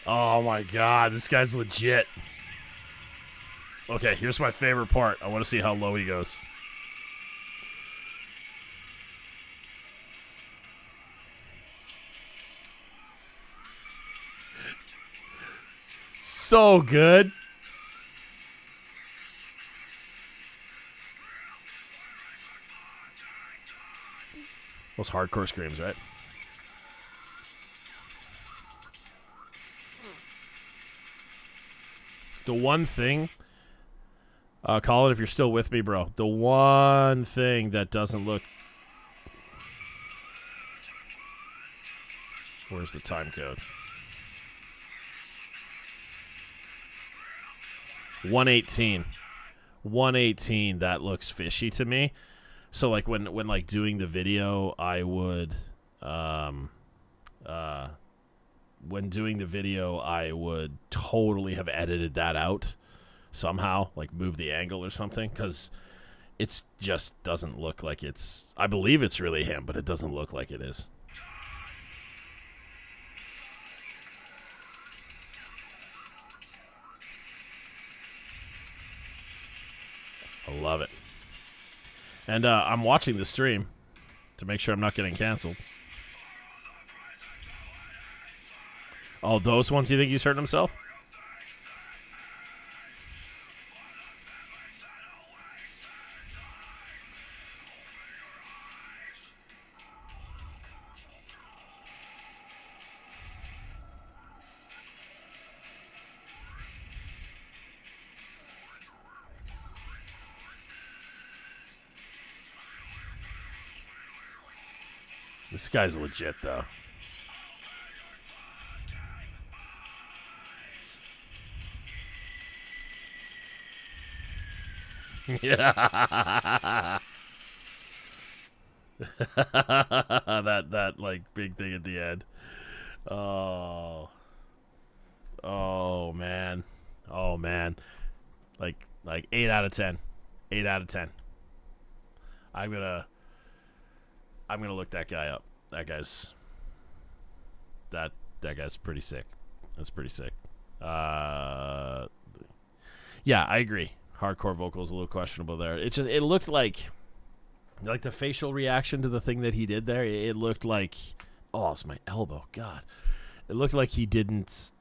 Oh my god, this guy's legit. Okay, here's my favorite part. I want to see how low he goes. So good. Those hardcore screams, right? The one thing, Colin, if you're still with me, bro, the one thing that doesn't look... Where's the time code? 118. 118, that looks fishy to me. So, like, when like, doing the video, I would... when doing the video, I would totally have edited that out somehow, like move the angle or something, because it just doesn't look like it's... I believe it's really him, but it doesn't look like it is. I love it. And I'm watching the stream to make sure I'm not getting canceled. Oh, those ones you think he's hurting himself? This guy's legit, though. Yeah. that like big thing at the end. Oh. Oh man. Oh man. Like 8 out of 10. 8 out of 10. I'm gonna look that guy up. That guy's pretty sick. That's pretty sick. Yeah, I agree. Hardcore vocals a little questionable there. It looked like the facial reaction to the thing that he did there. It looked like, oh, it's my elbow. God, it looked like he didn't.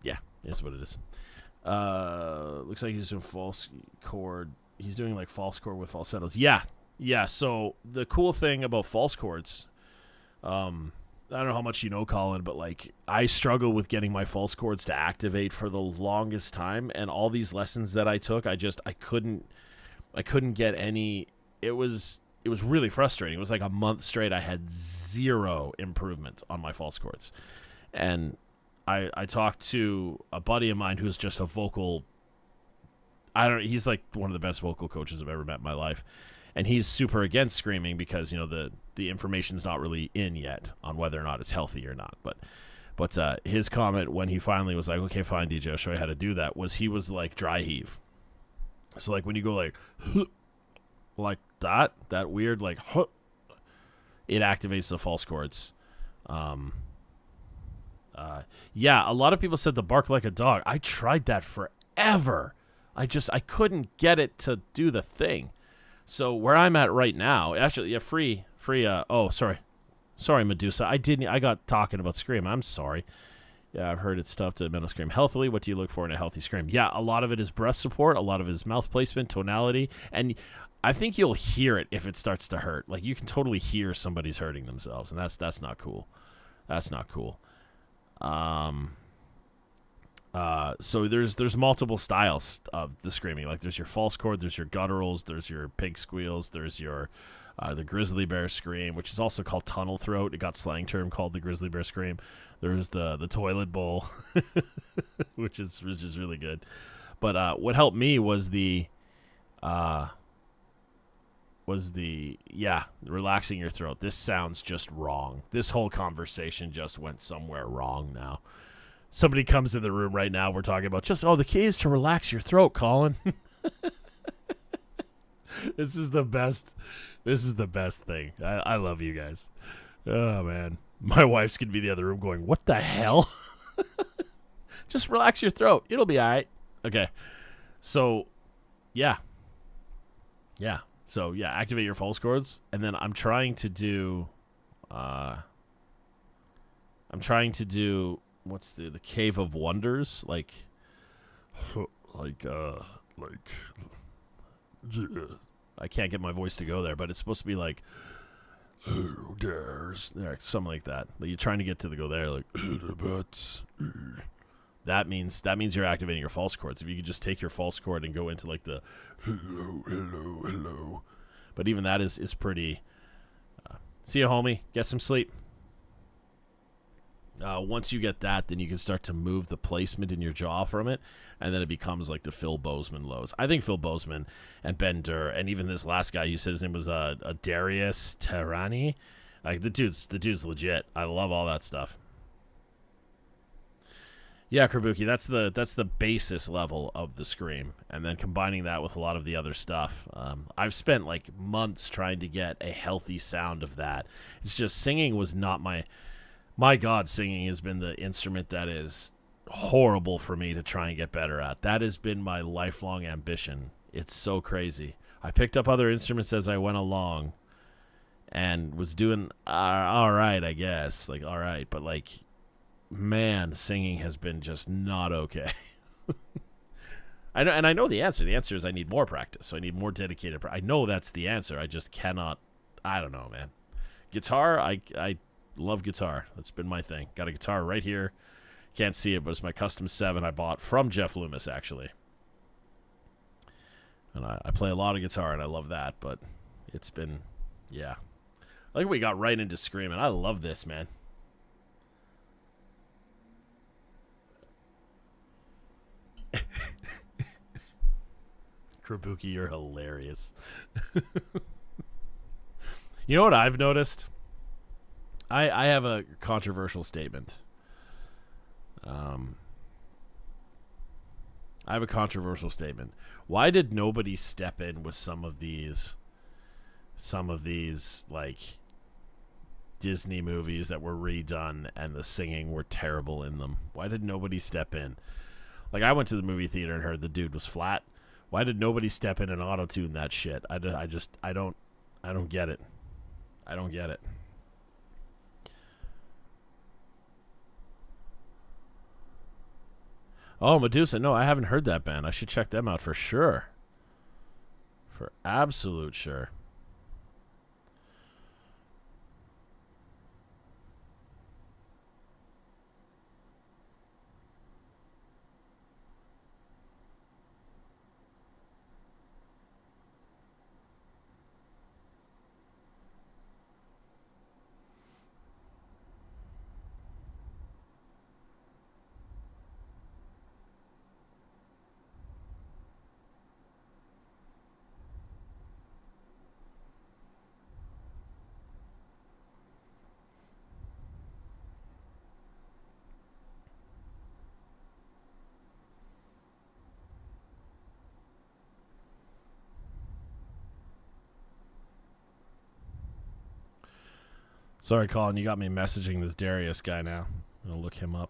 Yeah, that's what it is. Looks like he's doing false chord. He's doing like false chord with falsettos. Yeah. So the cool thing about false chords, I don't know how much you know, Colin, but like I struggle with getting my false chords to activate for the longest time, and all these lessons that I took, I couldn't I couldn't get any. It was really frustrating. It was like a month straight I had zero improvement on my false chords. And I talked to a buddy of mine who's just a vocal, he's like one of the best vocal coaches I've ever met in my life. And he's super against screaming because, the information's not really in yet on whether or not it's healthy or not. But his comment when he finally was like, okay, fine, DJ, I'll show you how to do that, was he was like dry heave. So like when you go like that weird like it activates the false chords. Yeah, a lot of people said the bark like a dog. I tried that forever. I couldn't get it to do the thing. So where I'm at right now, actually, yeah, free. Sorry, Medusa. I got talking about scream. I'm sorry. Yeah, I've heard it's tough to metal scream healthily. What do you look for in a healthy scream? Yeah, a lot of it is breath support. A lot of it is mouth placement, tonality, and I think you'll hear it if it starts to hurt. Like you can totally hear somebody's hurting themselves, and that's not cool. That's not cool. So there's multiple styles of the screaming. Like there's your false chord, there's your gutturals, there's your pig squeals, there's your the grizzly bear scream, which is also called tunnel throat. It got slang term called the grizzly bear scream. There's the toilet bowl, which is really good. But what helped me was the relaxing your throat. This sounds just wrong. This whole conversation just went somewhere wrong now. Somebody comes in the room right now. We're talking about the key is to relax your throat, Colin. This is the best. This is the best thing. I love you guys. Oh, man. My wife's going to be in the other room going, what the hell? Just relax your throat. It'll be all right. Okay. So, yeah. Yeah. So, yeah, activate your false chords. And then I'm trying to do what's the Cave of Wonders? Like I can't get my voice to go there, but it's supposed to be like, oh, there's something like that. Like you're trying to get to the go there, like, but that means you're activating your false chords. If you could just take your false chord and go into like the hello. But even that is pretty. See you, homie. Get some sleep. Once you get that, then you can start to move the placement in your jaw from it, and then it becomes like the Phil Bozeman lows. I think Phil Bozeman and Ben Durr, and even this last guy, you said his name was a Darius Terani. Like the dude's legit. I love all that stuff. Yeah, Krabuki, that's the basis level of the scream, and then combining that with a lot of the other stuff. I've spent like months trying to get a healthy sound of that. It's just singing was not my God, singing has been the instrument that is horrible for me to try and get better at. That has been my lifelong ambition. It's so crazy. I picked up other instruments as I went along and was doing all right, I guess. Like, all right. But, like, man, singing has been just not okay. I know the answer. The answer is I need more practice. So I need more dedicated practice. I know that's the answer. I just cannot. I don't know, man. Guitar, I love guitar. That's been my thing. Got a guitar right here. Can't see it, but it's my custom 7 I bought from Jeff Loomis, actually. And I play a lot of guitar, and I love that, but it's been, yeah. I think we got right into screaming. I love this, man. Krabuki, you're hilarious. You know what I've noticed? I have a controversial statement. I have a controversial statement. Why did nobody step in with some of these like Disney movies that were redone and the singing were terrible in them? Why did nobody step in? Like I went to the movie theater and heard the dude was flat. Why did nobody step in and auto-tune that shit? I don't get it. I don't get it. Oh, Medusa. No, I haven't heard that band. I should check them out for sure. For absolute sure. Sorry, Colin, you got me messaging this Darius guy now. I'm going to look him up.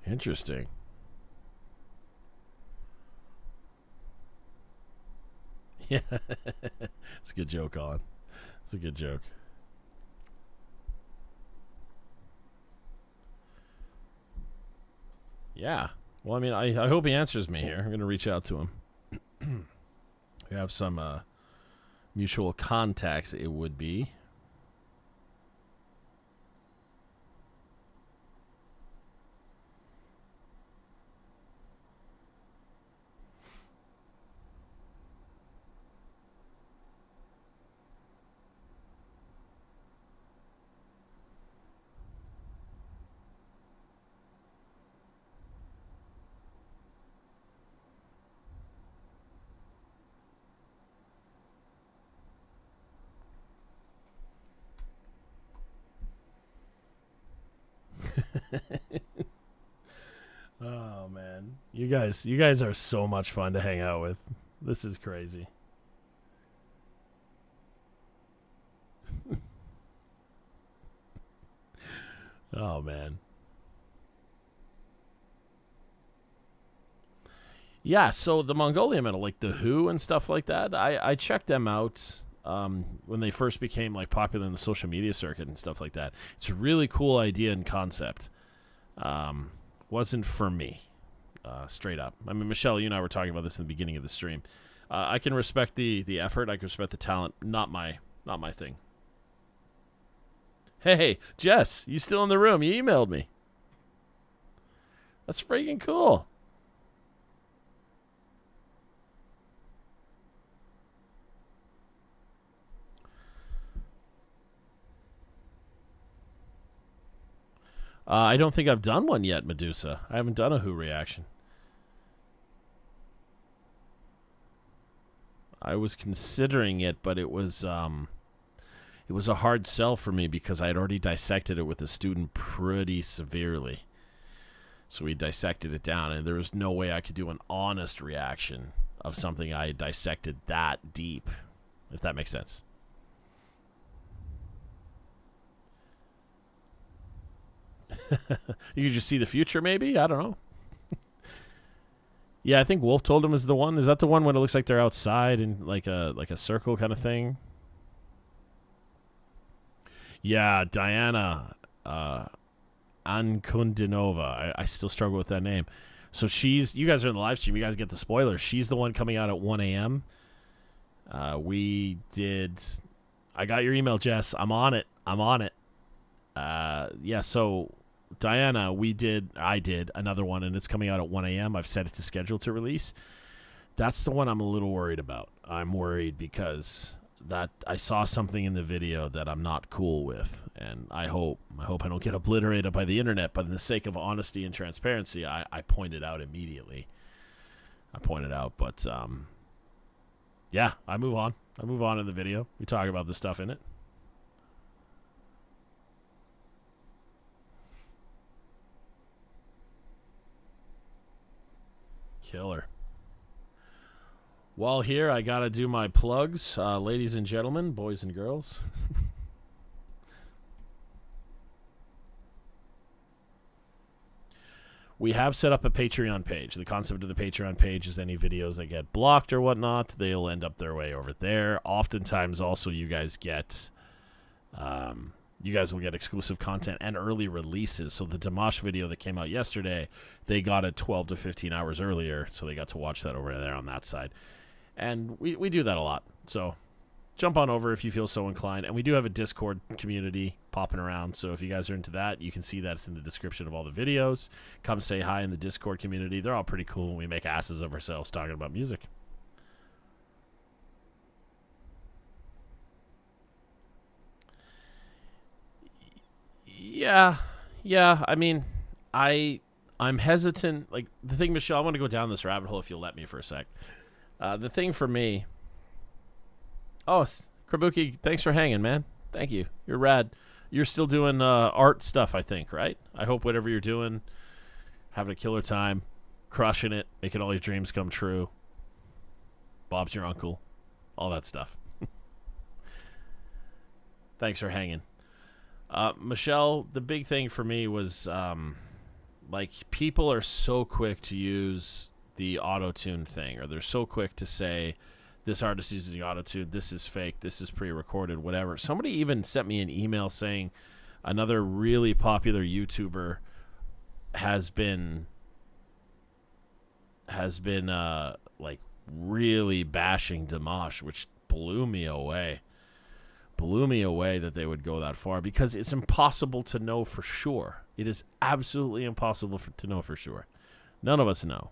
Interesting. Yeah. It's a good joke, Colin. It's a good joke. Yeah. Well, I mean, I hope he answers me here. I'm going to reach out to him. We have some mutual contacts, it would be. Oh man, you guys are so much fun to hang out with. This is crazy. Oh man. Yeah, so the Mongolian metal, like the Who and stuff like that, I checked them out when they first became like popular in the social media circuit and stuff like that. It's a really cool idea and concept. Wasn't for me, straight up. I mean, Michelle, you and I were talking about this in the beginning of the stream. I can respect the effort. I can respect the talent. Not my thing. Hey, Jess, you still in the room? You emailed me. That's freaking cool. I don't think I've done one yet, Medusa. I haven't done a Who reaction. I was considering it, but it was a hard sell for me because I had already dissected it with a student pretty severely. So we dissected it down, and there was no way I could do an honest reaction of something I had dissected that deep, if that makes sense. You could just see the future, maybe? I don't know. Yeah, I think Wolf told him is the one. Is that the one when it looks like they're outside in like a circle kind of thing? Yeah, Diana Ankundinova. I still struggle with that name. So you guys are in the live stream. You guys get the spoilers. She's the one coming out at 1 a.m. I got your email, Jess. I'm on it. Yeah, so Diana, I did another one, and it's coming out at 1 a.m. I've set it to schedule to release. That's the one I'm a little worried about. I'm worried because that I saw something in the video that I'm not cool with, and I hope I don't get obliterated by the internet, but in the sake of honesty and transparency, I point it out immediately. But yeah, I move on in the video. We talk about the stuff in it. Killer. While here, I gotta do my plugs, ladies and gentlemen, boys and girls. We have set up a Patreon page. The concept of the Patreon page is any videos that get blocked or whatnot, they'll end up their way over there. Oftentimes, also, you guys will get exclusive content and early releases. So the Dimash video that came out yesterday, they got it 12 to 15 hours earlier, so they got to watch that over there on that side. And we do that a lot. So jump on over if you feel so inclined. And we do have a Discord community popping around. So if you guys are into that, you can see that's in the description of all the videos. Come say hi in the Discord community. They're all pretty cool. We make asses of ourselves talking about music. Yeah, yeah. I mean, I I'm hesitant. Like the thing, Michelle, I want to go down this rabbit hole if you'll let me for a sec. The thing for me. Oh, Krabuki, thanks for hanging, man. Thank you. You're rad. You're still doing art stuff, I think, right? I hope whatever you're doing, having a killer time, crushing it, making all your dreams come true. Bob's your uncle, all that stuff. Thanks for hanging. Michelle, the big thing for me was like people are so quick to use the auto-tune thing, or they're so quick to say this artist is using auto-tune, this is fake, this is pre-recorded, whatever. Somebody even sent me an email saying another really popular YouTuber has been like really bashing Dimash, which blew me away. Blew me away that they would go that far, because it's impossible to know for sure. It is absolutely impossible to know for sure. None of us know.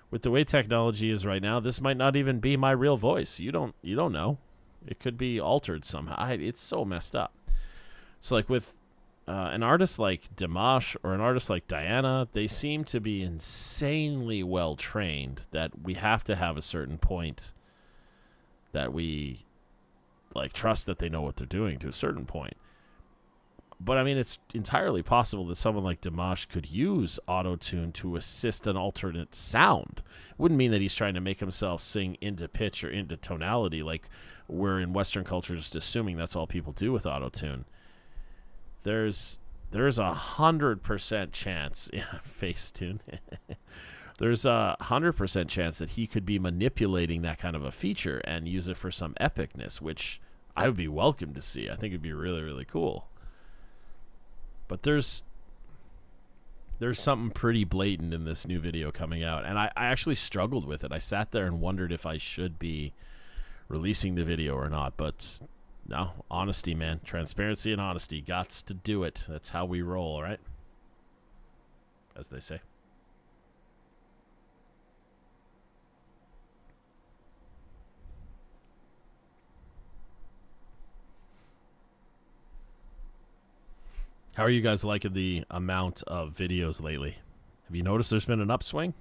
With the way technology is right now, this might not even be my real voice. You don't know. It could be altered somehow. It's so messed up. So like with an artist like Dimash or an artist like Diana, they seem to be insanely well trained, that we have to have a certain point that we like trust that they know what they're doing to a certain point. But I mean, it's entirely possible that someone like Dimash could use auto-tune to assist an alternate sound. Wouldn't mean that he's trying to make himself sing into pitch or into tonality, like we're in Western culture just assuming that's all people do with auto-tune. There's 100% chance, Facetune. There's 100% chance that he could be manipulating that kind of a feature and use it for some epicness, which I would be welcome to see. I think it'd be really, really cool. But there's something pretty blatant in this new video coming out, and I actually struggled with it. I sat there and wondered if I should be releasing the video or not, but no, honesty, man. Transparency and honesty. Gots to do it. That's how we roll, right? As they say. How are you guys liking the amount of videos lately? Have you noticed there's been an upswing?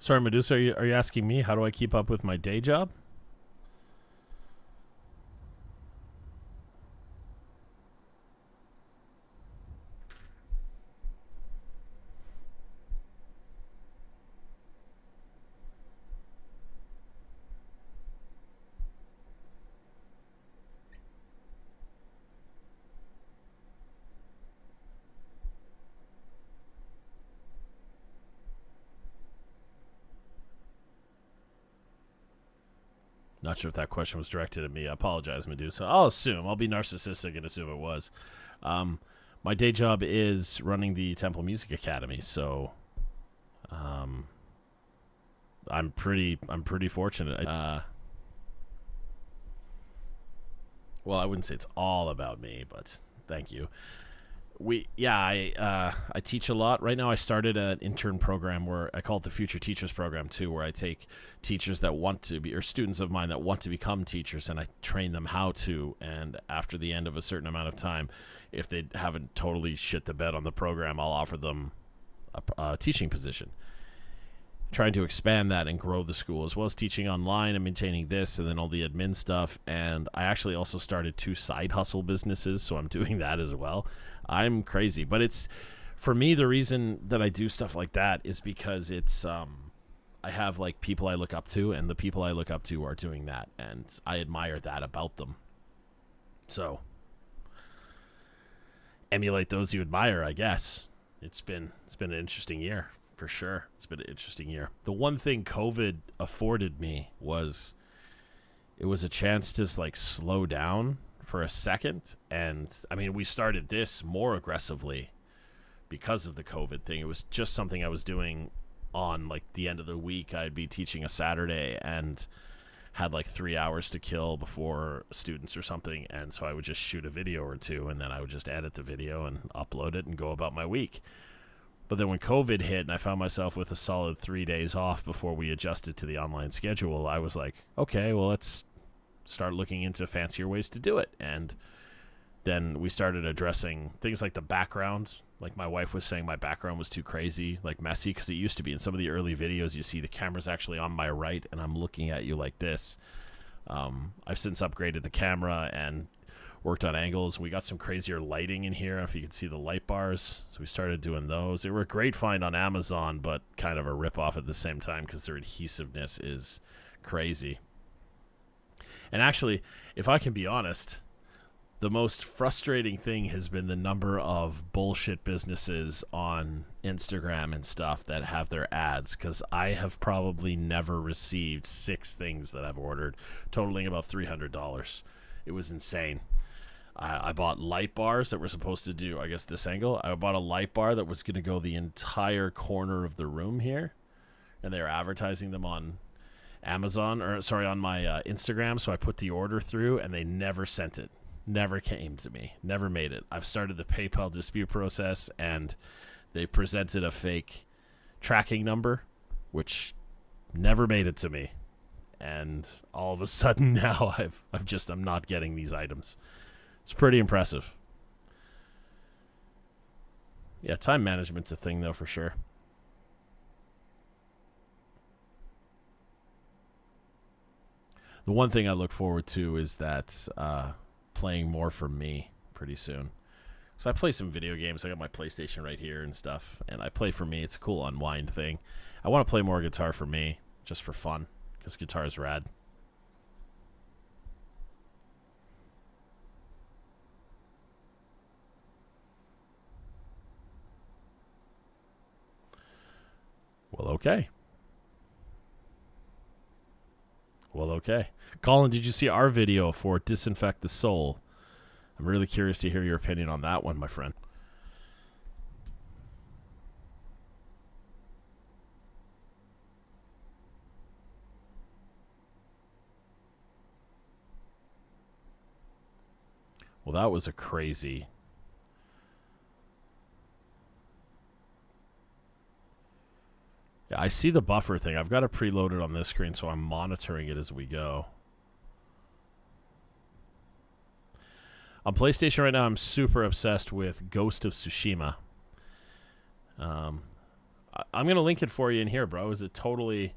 Sorry, Medusa, are you asking me how do I keep up with my day job? Not sure if that question was directed at me. I apologize, Medusa. I'll be narcissistic and assume it was. My day job is running the Temple Music Academy, so I'm pretty fortunate. Well, I wouldn't say it's all about me, but thank you. I teach a lot right now. I started an intern program where I call it the Future Teachers Program too, where I take teachers that want to be, or students of mine that want to become teachers, and I train them how to. And after the end of a certain amount of time, if they haven't totally shit the bed on the program, I'll offer them a teaching position. Trying to expand that and grow the school, as well as teaching online and maintaining this and then all the admin stuff. And I actually also started 2 side hustle businesses, so I'm doing that as well. I'm crazy, but it's, for me, the reason that I do stuff like that is because it's I have like people I look up to, and the people I look up to are doing that, and I admire that about them. So emulate those you admire, I guess. It's been an interesting year for sure. It's been an interesting year. The one thing COVID afforded me was it was a chance to like slow down for a second. And I mean, we started this more aggressively because of the COVID thing. It was just something I was doing on like the end of the week. I'd be teaching a Saturday and had like 3 hours to kill before students or something, and so I would just shoot a video or two, and then I would just edit the video and upload it and go about my week. But then when COVID hit and I found myself with a solid 3 days off before we adjusted to the online schedule, I was like, okay, well, let's start looking into fancier ways to do it. And then we started addressing things like the background. Like my wife was saying my background was too crazy, like messy, because it used to be in some of the early videos you see the camera's actually on my right and I'm looking at you like this. I've since upgraded the camera and worked on angles. We got some crazier lighting in here, if you can see the light bars. So we started doing those. They were a great find on Amazon, but kind of a ripoff at the same time because their adhesiveness is crazy. And actually, if I can be honest, the most frustrating thing has been the number of bullshit businesses on Instagram and stuff that have their ads, because I have probably never received 6 things that I've ordered, totaling about $300. It was insane. I bought light bars that were supposed to do, I guess, this angle. I bought a light bar that was going to go the entire corner of the room here, and they were advertising them on Amazon, or sorry, on my Instagram, so I put the order through, and they never sent it. Never came to me. Never made it. I've started the PayPal dispute process, and they presented a fake tracking number, which never made it to me. And all of a sudden now I'm not getting these items. It's pretty impressive. Yeah, time management's a thing though, for sure. The one thing I look forward to is that playing more for me pretty soon. So I play some video games. I got my PlayStation right here and stuff, and I play for me. It's a cool unwind thing. I want to play more guitar for me, just for fun, because guitar is rad. Well, okay. Well, okay. Colin, did you see our video for Disinfect the Soul? I'm really curious to hear your opinion on that one, my friend. Well, that was a crazy... Yeah, I see the buffer thing. I've got it preloaded on this screen, so I'm monitoring it as we go. On PlayStation right now, I'm super obsessed with Ghost of Tsushima. I'm gonna link it for you in here, bro. Is it totally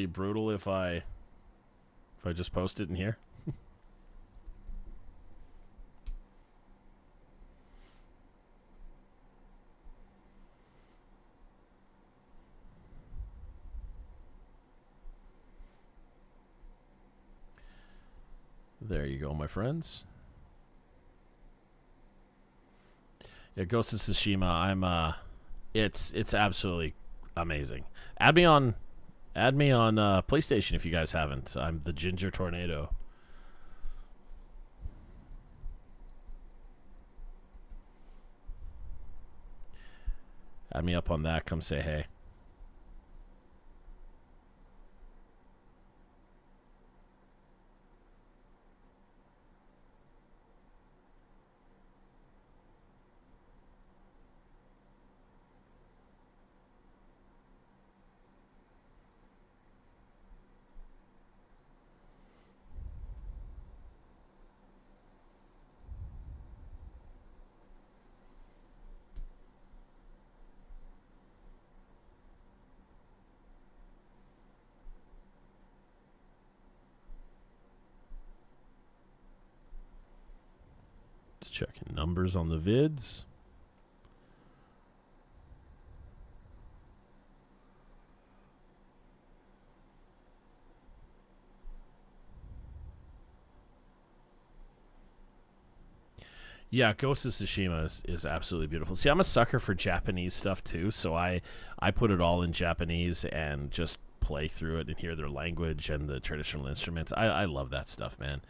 brutal if I just post it in here? There you go, my friends. Yeah, Ghost of Tsushima. It's absolutely amazing. Add me on PlayStation if you guys haven't. I'm the Ginger Tornado. Add me up on that. Come say hey. Just checking numbers on the vids. Yeah, Ghost of Tsushima is absolutely beautiful. See, I'm a sucker for Japanese stuff too, so I put it all in Japanese and just play through it and hear their language and the traditional instruments. I love that stuff, man.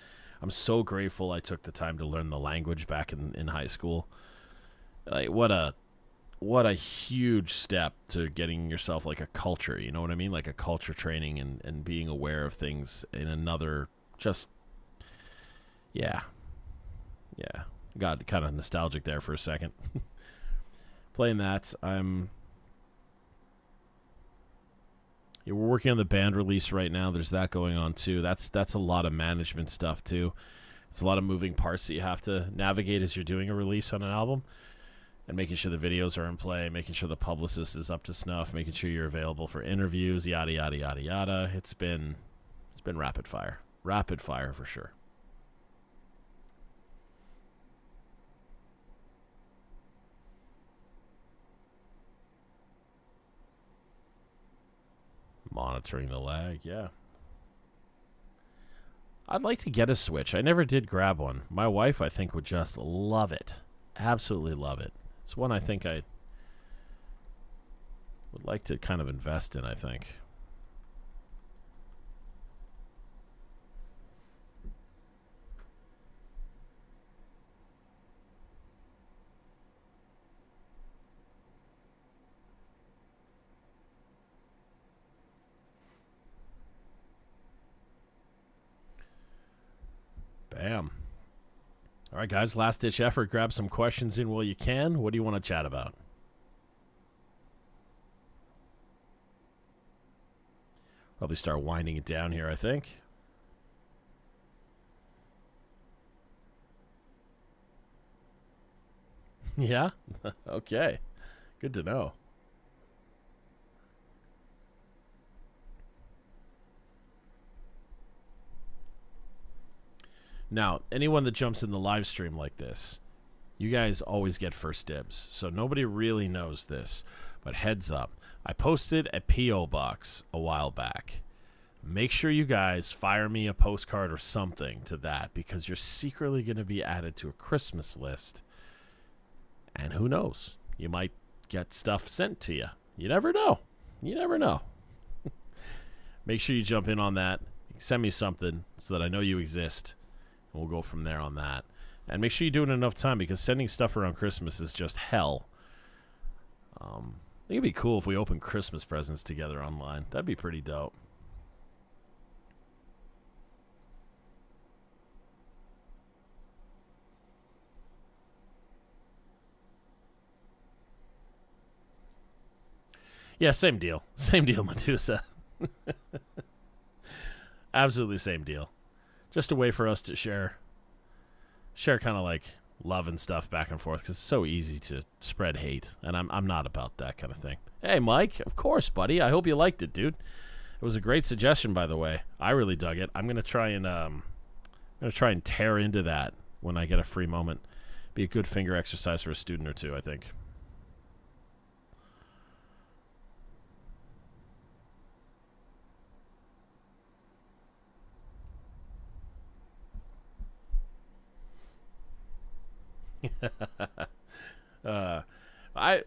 I'm so grateful I took the time to learn the language back in high school. Like what a huge step to getting yourself like a culture, you know what I mean? Like a culture training and being aware of things in another just yeah. Yeah. Got kind of nostalgic there for a second. Playing that, we're working on the band release right now. There's that going on too. That's a lot of management stuff too. It's a lot of moving parts that you have to navigate as you're doing a release on an album, and making sure the videos are in play, making sure the publicist is up to snuff, making sure you're available for interviews, yada yada yada yada. It's been rapid fire for sure. Monitoring the lag, yeah. I'd like to get a Switch. I never did grab one. My wife, I think, would just love it. Absolutely love it. It's one I think I would like to kind of invest in, I think. Bam. All right, guys, last-ditch effort. Grab some questions in while you can. What do you want to chat about? Probably start winding it down here, I think. Yeah? Okay. Good to know. Now, anyone that jumps in the live stream like this, you guys always get first dibs. So nobody really knows this, but heads up. I posted a P.O. box a while back. Make sure you guys fire me a postcard or something to that, because you're secretly going to be added to a Christmas list. And who knows? You might get stuff sent to you. You never know. You never know. Make sure you jump in on that. Send me something so that I know you exist. And we'll go from there on that. And make sure you do it in enough time, because sending stuff around Christmas is just hell. I think it'd be cool if we open Christmas presents together online. That'd be pretty dope. Yeah, same deal. Same deal, Medusa. Absolutely same deal. Just a way for us to share kind of like love and stuff back and forth, because it's so easy to spread hate, and I'm not about that kind of thing. Hey, Mike, of course, buddy. I hope you liked it, dude. It was a great suggestion, by the way. I really dug it. I'm gonna try and tear into that when I get a free moment. Be a good finger exercise for a student or two, I think.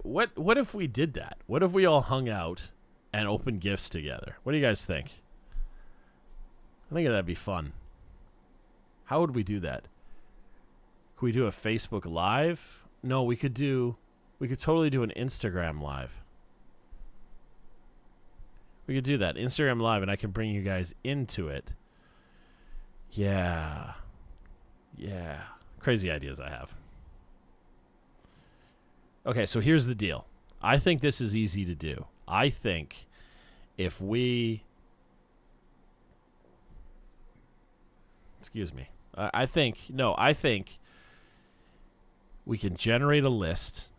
What if we did that? What if we all hung out and opened gifts together? What do you guys think? I think that'd be fun. How would we do that? Could we do a Facebook Live? No, we could totally do an Instagram Live. We could do that. Instagram Live, and I can bring you guys into it. Yeah. Yeah. Crazy ideas I have. Okay, so here's the deal. I think this is easy to do. I think if we... Excuse me. I think we can generate a list.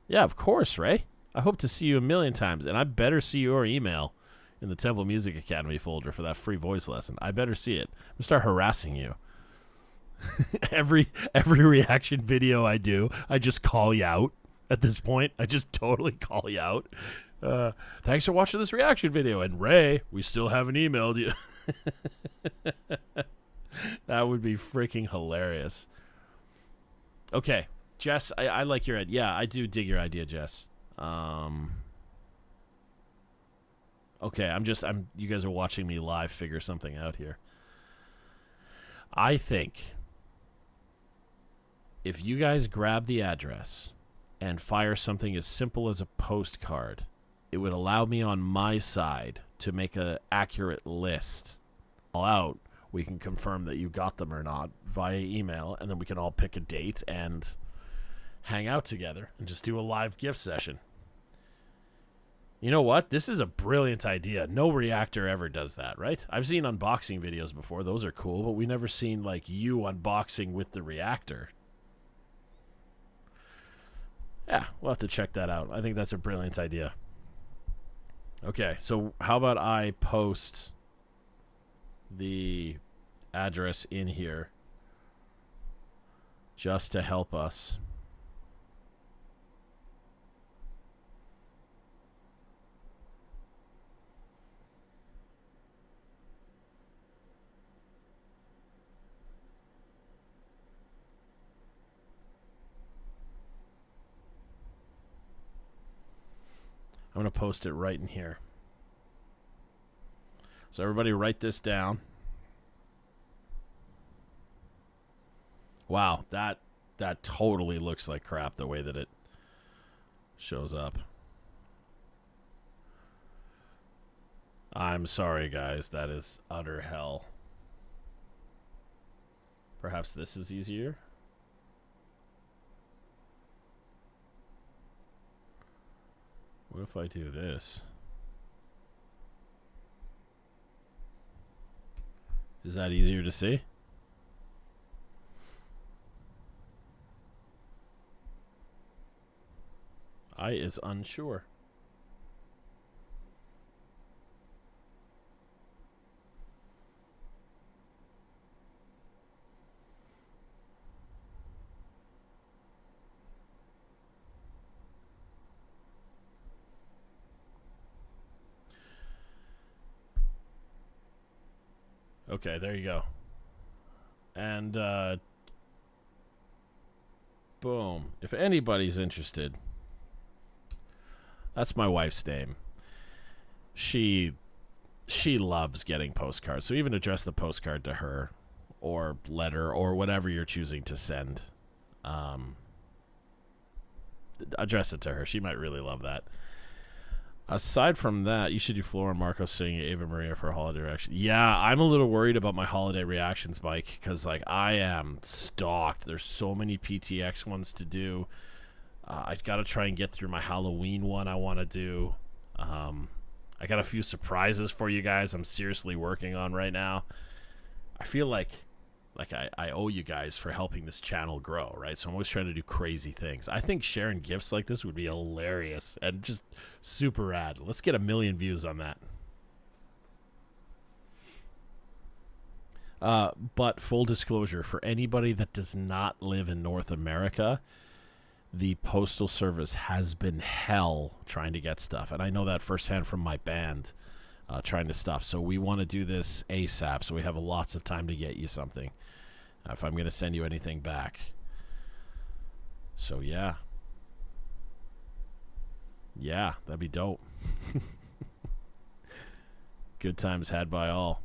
Yeah, of course, Ray. I hope to see you a million times, and I better see your email in the Temple Music Academy folder for that free voice lesson. I better see it. I'm gonna start harassing you. every reaction video I do, I just call you out. At this point, I just totally call you out. Thanks for watching this reaction video. And Ray, we still haven't emailed you. That would be freaking hilarious. Okay, Jess, I like your idea. Yeah, I do dig your idea, Jess. Okay, you guys are watching me live figure something out here. I think if you guys grab the address and fire something as simple as a postcard, it would allow me on my side to make an accurate list. All out, we can confirm that you got them or not via email, and then we can all pick a date and hang out together and just do a live gift session. You know what? This is a brilliant idea. No reactor ever does that, right? I've seen unboxing videos before. Those are cool, but we never seen like you unboxing with the reactor. Yeah, we'll have to check that out. I think that's a brilliant idea. Okay, so how about I post the address in here just to help us. I'm going to post it right in here. So everybody write this down. Wow, that totally looks like crap the way that it shows up. I'm sorry, guys. That is utter hell. Perhaps this is easier. What if I do this? Is that easier to see? I is unsure. Okay, there you go. And boom. If anybody's interested, that's my wife's name. She loves getting postcards. So even address the postcard to her or letter or whatever you're choosing to send. Address it to her. She might really love that. Aside from that, you should do Flora and Marco singing Ava Maria for a holiday reaction. Yeah, I'm a little worried about my holiday reactions, Mike, because like I am stalked. There's so many PTX ones to do. I've got to try and get through my Halloween one I want to do. I got a few surprises for you guys I'm seriously working on right now. I feel like I owe you guys for helping this channel grow, right? So I'm always trying to do crazy things. I think sharing gifts like this would be hilarious and just super rad. Let's get 1 million views on that. But full disclosure, for anybody that does not live in North America, the Postal Service has been hell trying to get stuff. And I know that firsthand from my band trying to stuff. So we want to do this ASAP so we have lots of time to get you something if I'm going to send you anything back. So yeah. Yeah, that'd be dope. Good times had by all.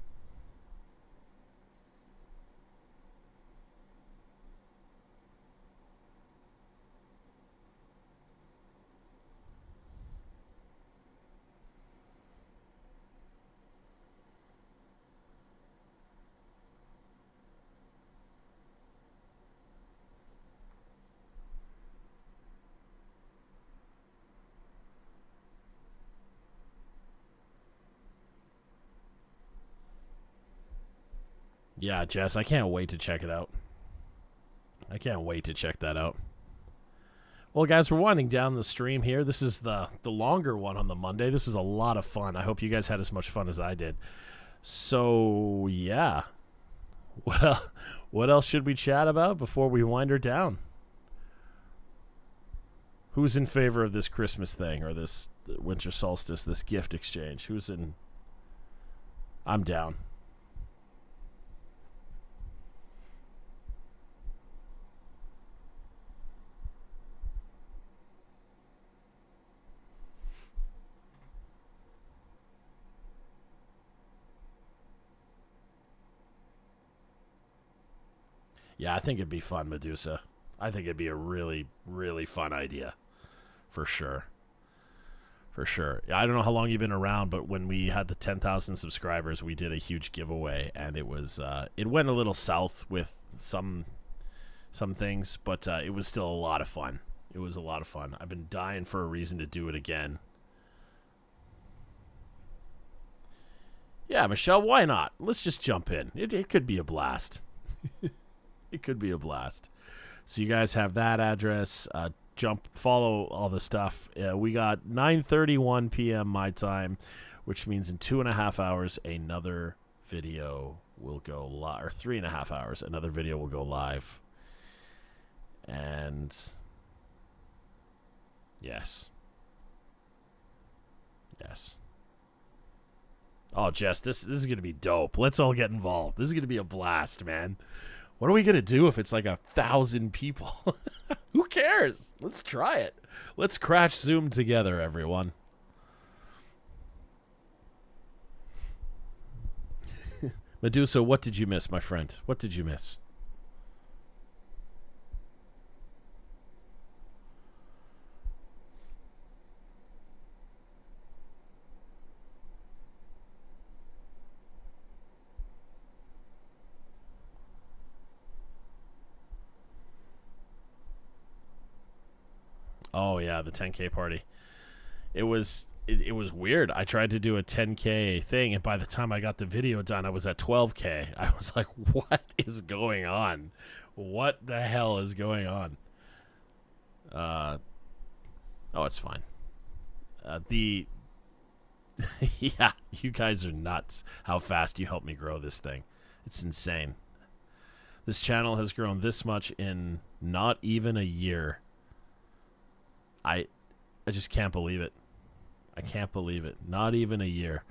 Yeah, Jess, I can't wait to check it out. I can't wait to check that out. Well, guys, we're winding down the stream here. This is the longer one on the Monday. This was a lot of fun. I hope you guys had as much fun as I did. So, yeah. What else should we chat about before we wind her down? Who's in favor of this Christmas thing or this winter solstice, this gift exchange? Who's in? I'm down. Yeah, I think it'd be fun, Medusa. I think it'd be a really, really fun idea. For sure. For sure. I don't know how long you've been around, but when we had the 10,000 subscribers, we did a huge giveaway, and it was it went a little south with some things, but it was still a lot of fun. It was a lot of fun. I've been dying for a reason to do it again. Yeah, Michelle, why not? Let's just jump in. It could be a blast. It could be a blast. So you guys have that address. Follow all the stuff. We got 9:31 p.m. my time, which means in 2.5 hours another video will go live, or 3.5 hours another video will go live. And yes. Oh, Jess, this is gonna be dope. Let's all get involved. This is gonna be a blast, man. What are we going to do if it's like 1,000 people? Who cares? Let's try it. Let's crash Zoom together, everyone. Medusa, what did you miss, my friend? What did you miss? Oh yeah, the 10K party. It was weird. I tried to do a 10K thing, and by the time I got the video done, I was at 12K. I was like, "What is going on? What the hell is going on?" Oh, it's fine. Yeah, you guys are nuts. How fast you helped me grow this thing. It's insane. This channel has grown this much in not even a year. I just can't believe it. I can't believe it. Not even a year.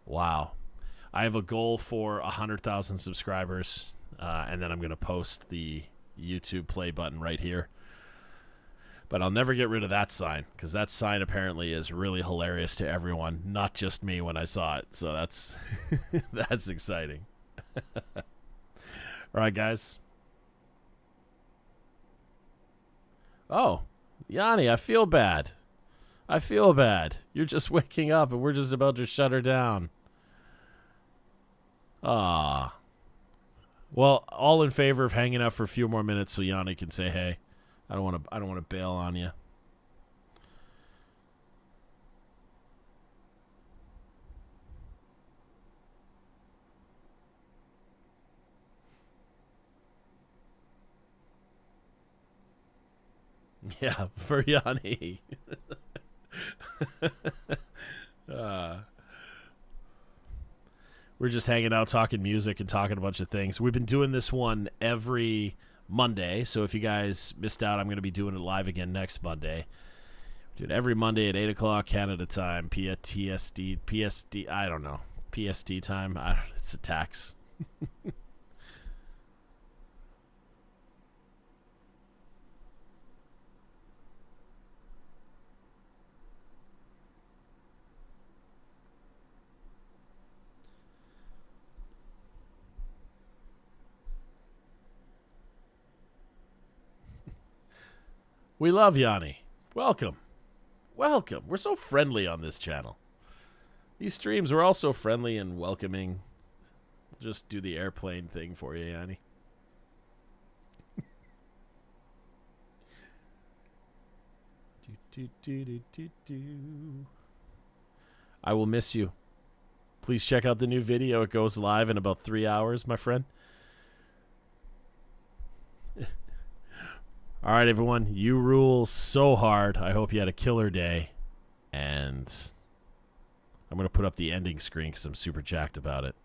Wow. I have a goal for 100,000 subscribers, and then I'm going to post the YouTube play button right here. But I'll never get rid of that sign, because that sign apparently is really hilarious to everyone, not just me when I saw it. So that's that's exciting. All right, guys. Oh. Yanni, I feel bad. I feel bad. You're just waking up and we're just about to shut her down. Ah. Well, all in favor of hanging out for a few more minutes so Yanni can say hey. I don't want to bail on you. Yeah, for Yanni. We're just hanging out, talking music and talking a bunch of things. We've been doing this one every Monday, so if you guys missed out, I'm going to be doing it live again next Monday. We're doing every Monday at 8 o'clock Canada time, PST, I don't know, PST time. It's a tax. We love Yanni. Welcome. Welcome. We're so friendly on this channel. These streams, we're all so friendly and welcoming. We'll just do the airplane thing for you, Yanni. I will miss you. Please check out the new video. It goes live in about 3 hours, my friend. All right, everyone. You rule so hard. I hope you had a killer day. And I'm going to put up the ending screen because I'm super jacked about it.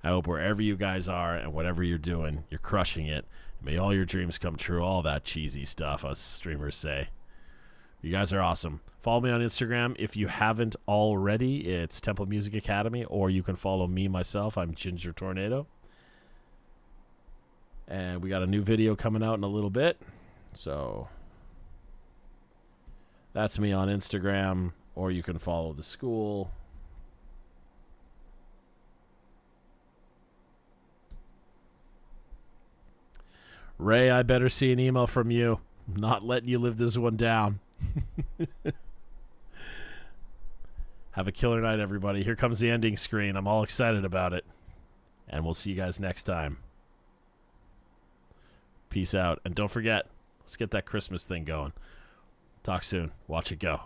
I hope wherever you guys are and whatever you're doing, you're crushing it. May all your dreams come true. All that cheesy stuff us streamers say. You guys are awesome. Follow me on Instagram if you haven't already. It's Temple Music Academy, or you can follow me myself. I'm Ginger Tornado. And we got a new video coming out in a little bit. So that's me on Instagram, or you can follow the school. Ray, I better see an email from you. I'm not letting you live this one down. Have a killer night, everybody. Here comes the ending screen. I'm all excited about it. And we'll see you guys next time. Peace out. And don't forget, let's get that Christmas thing going. Talk soon. Watch it go.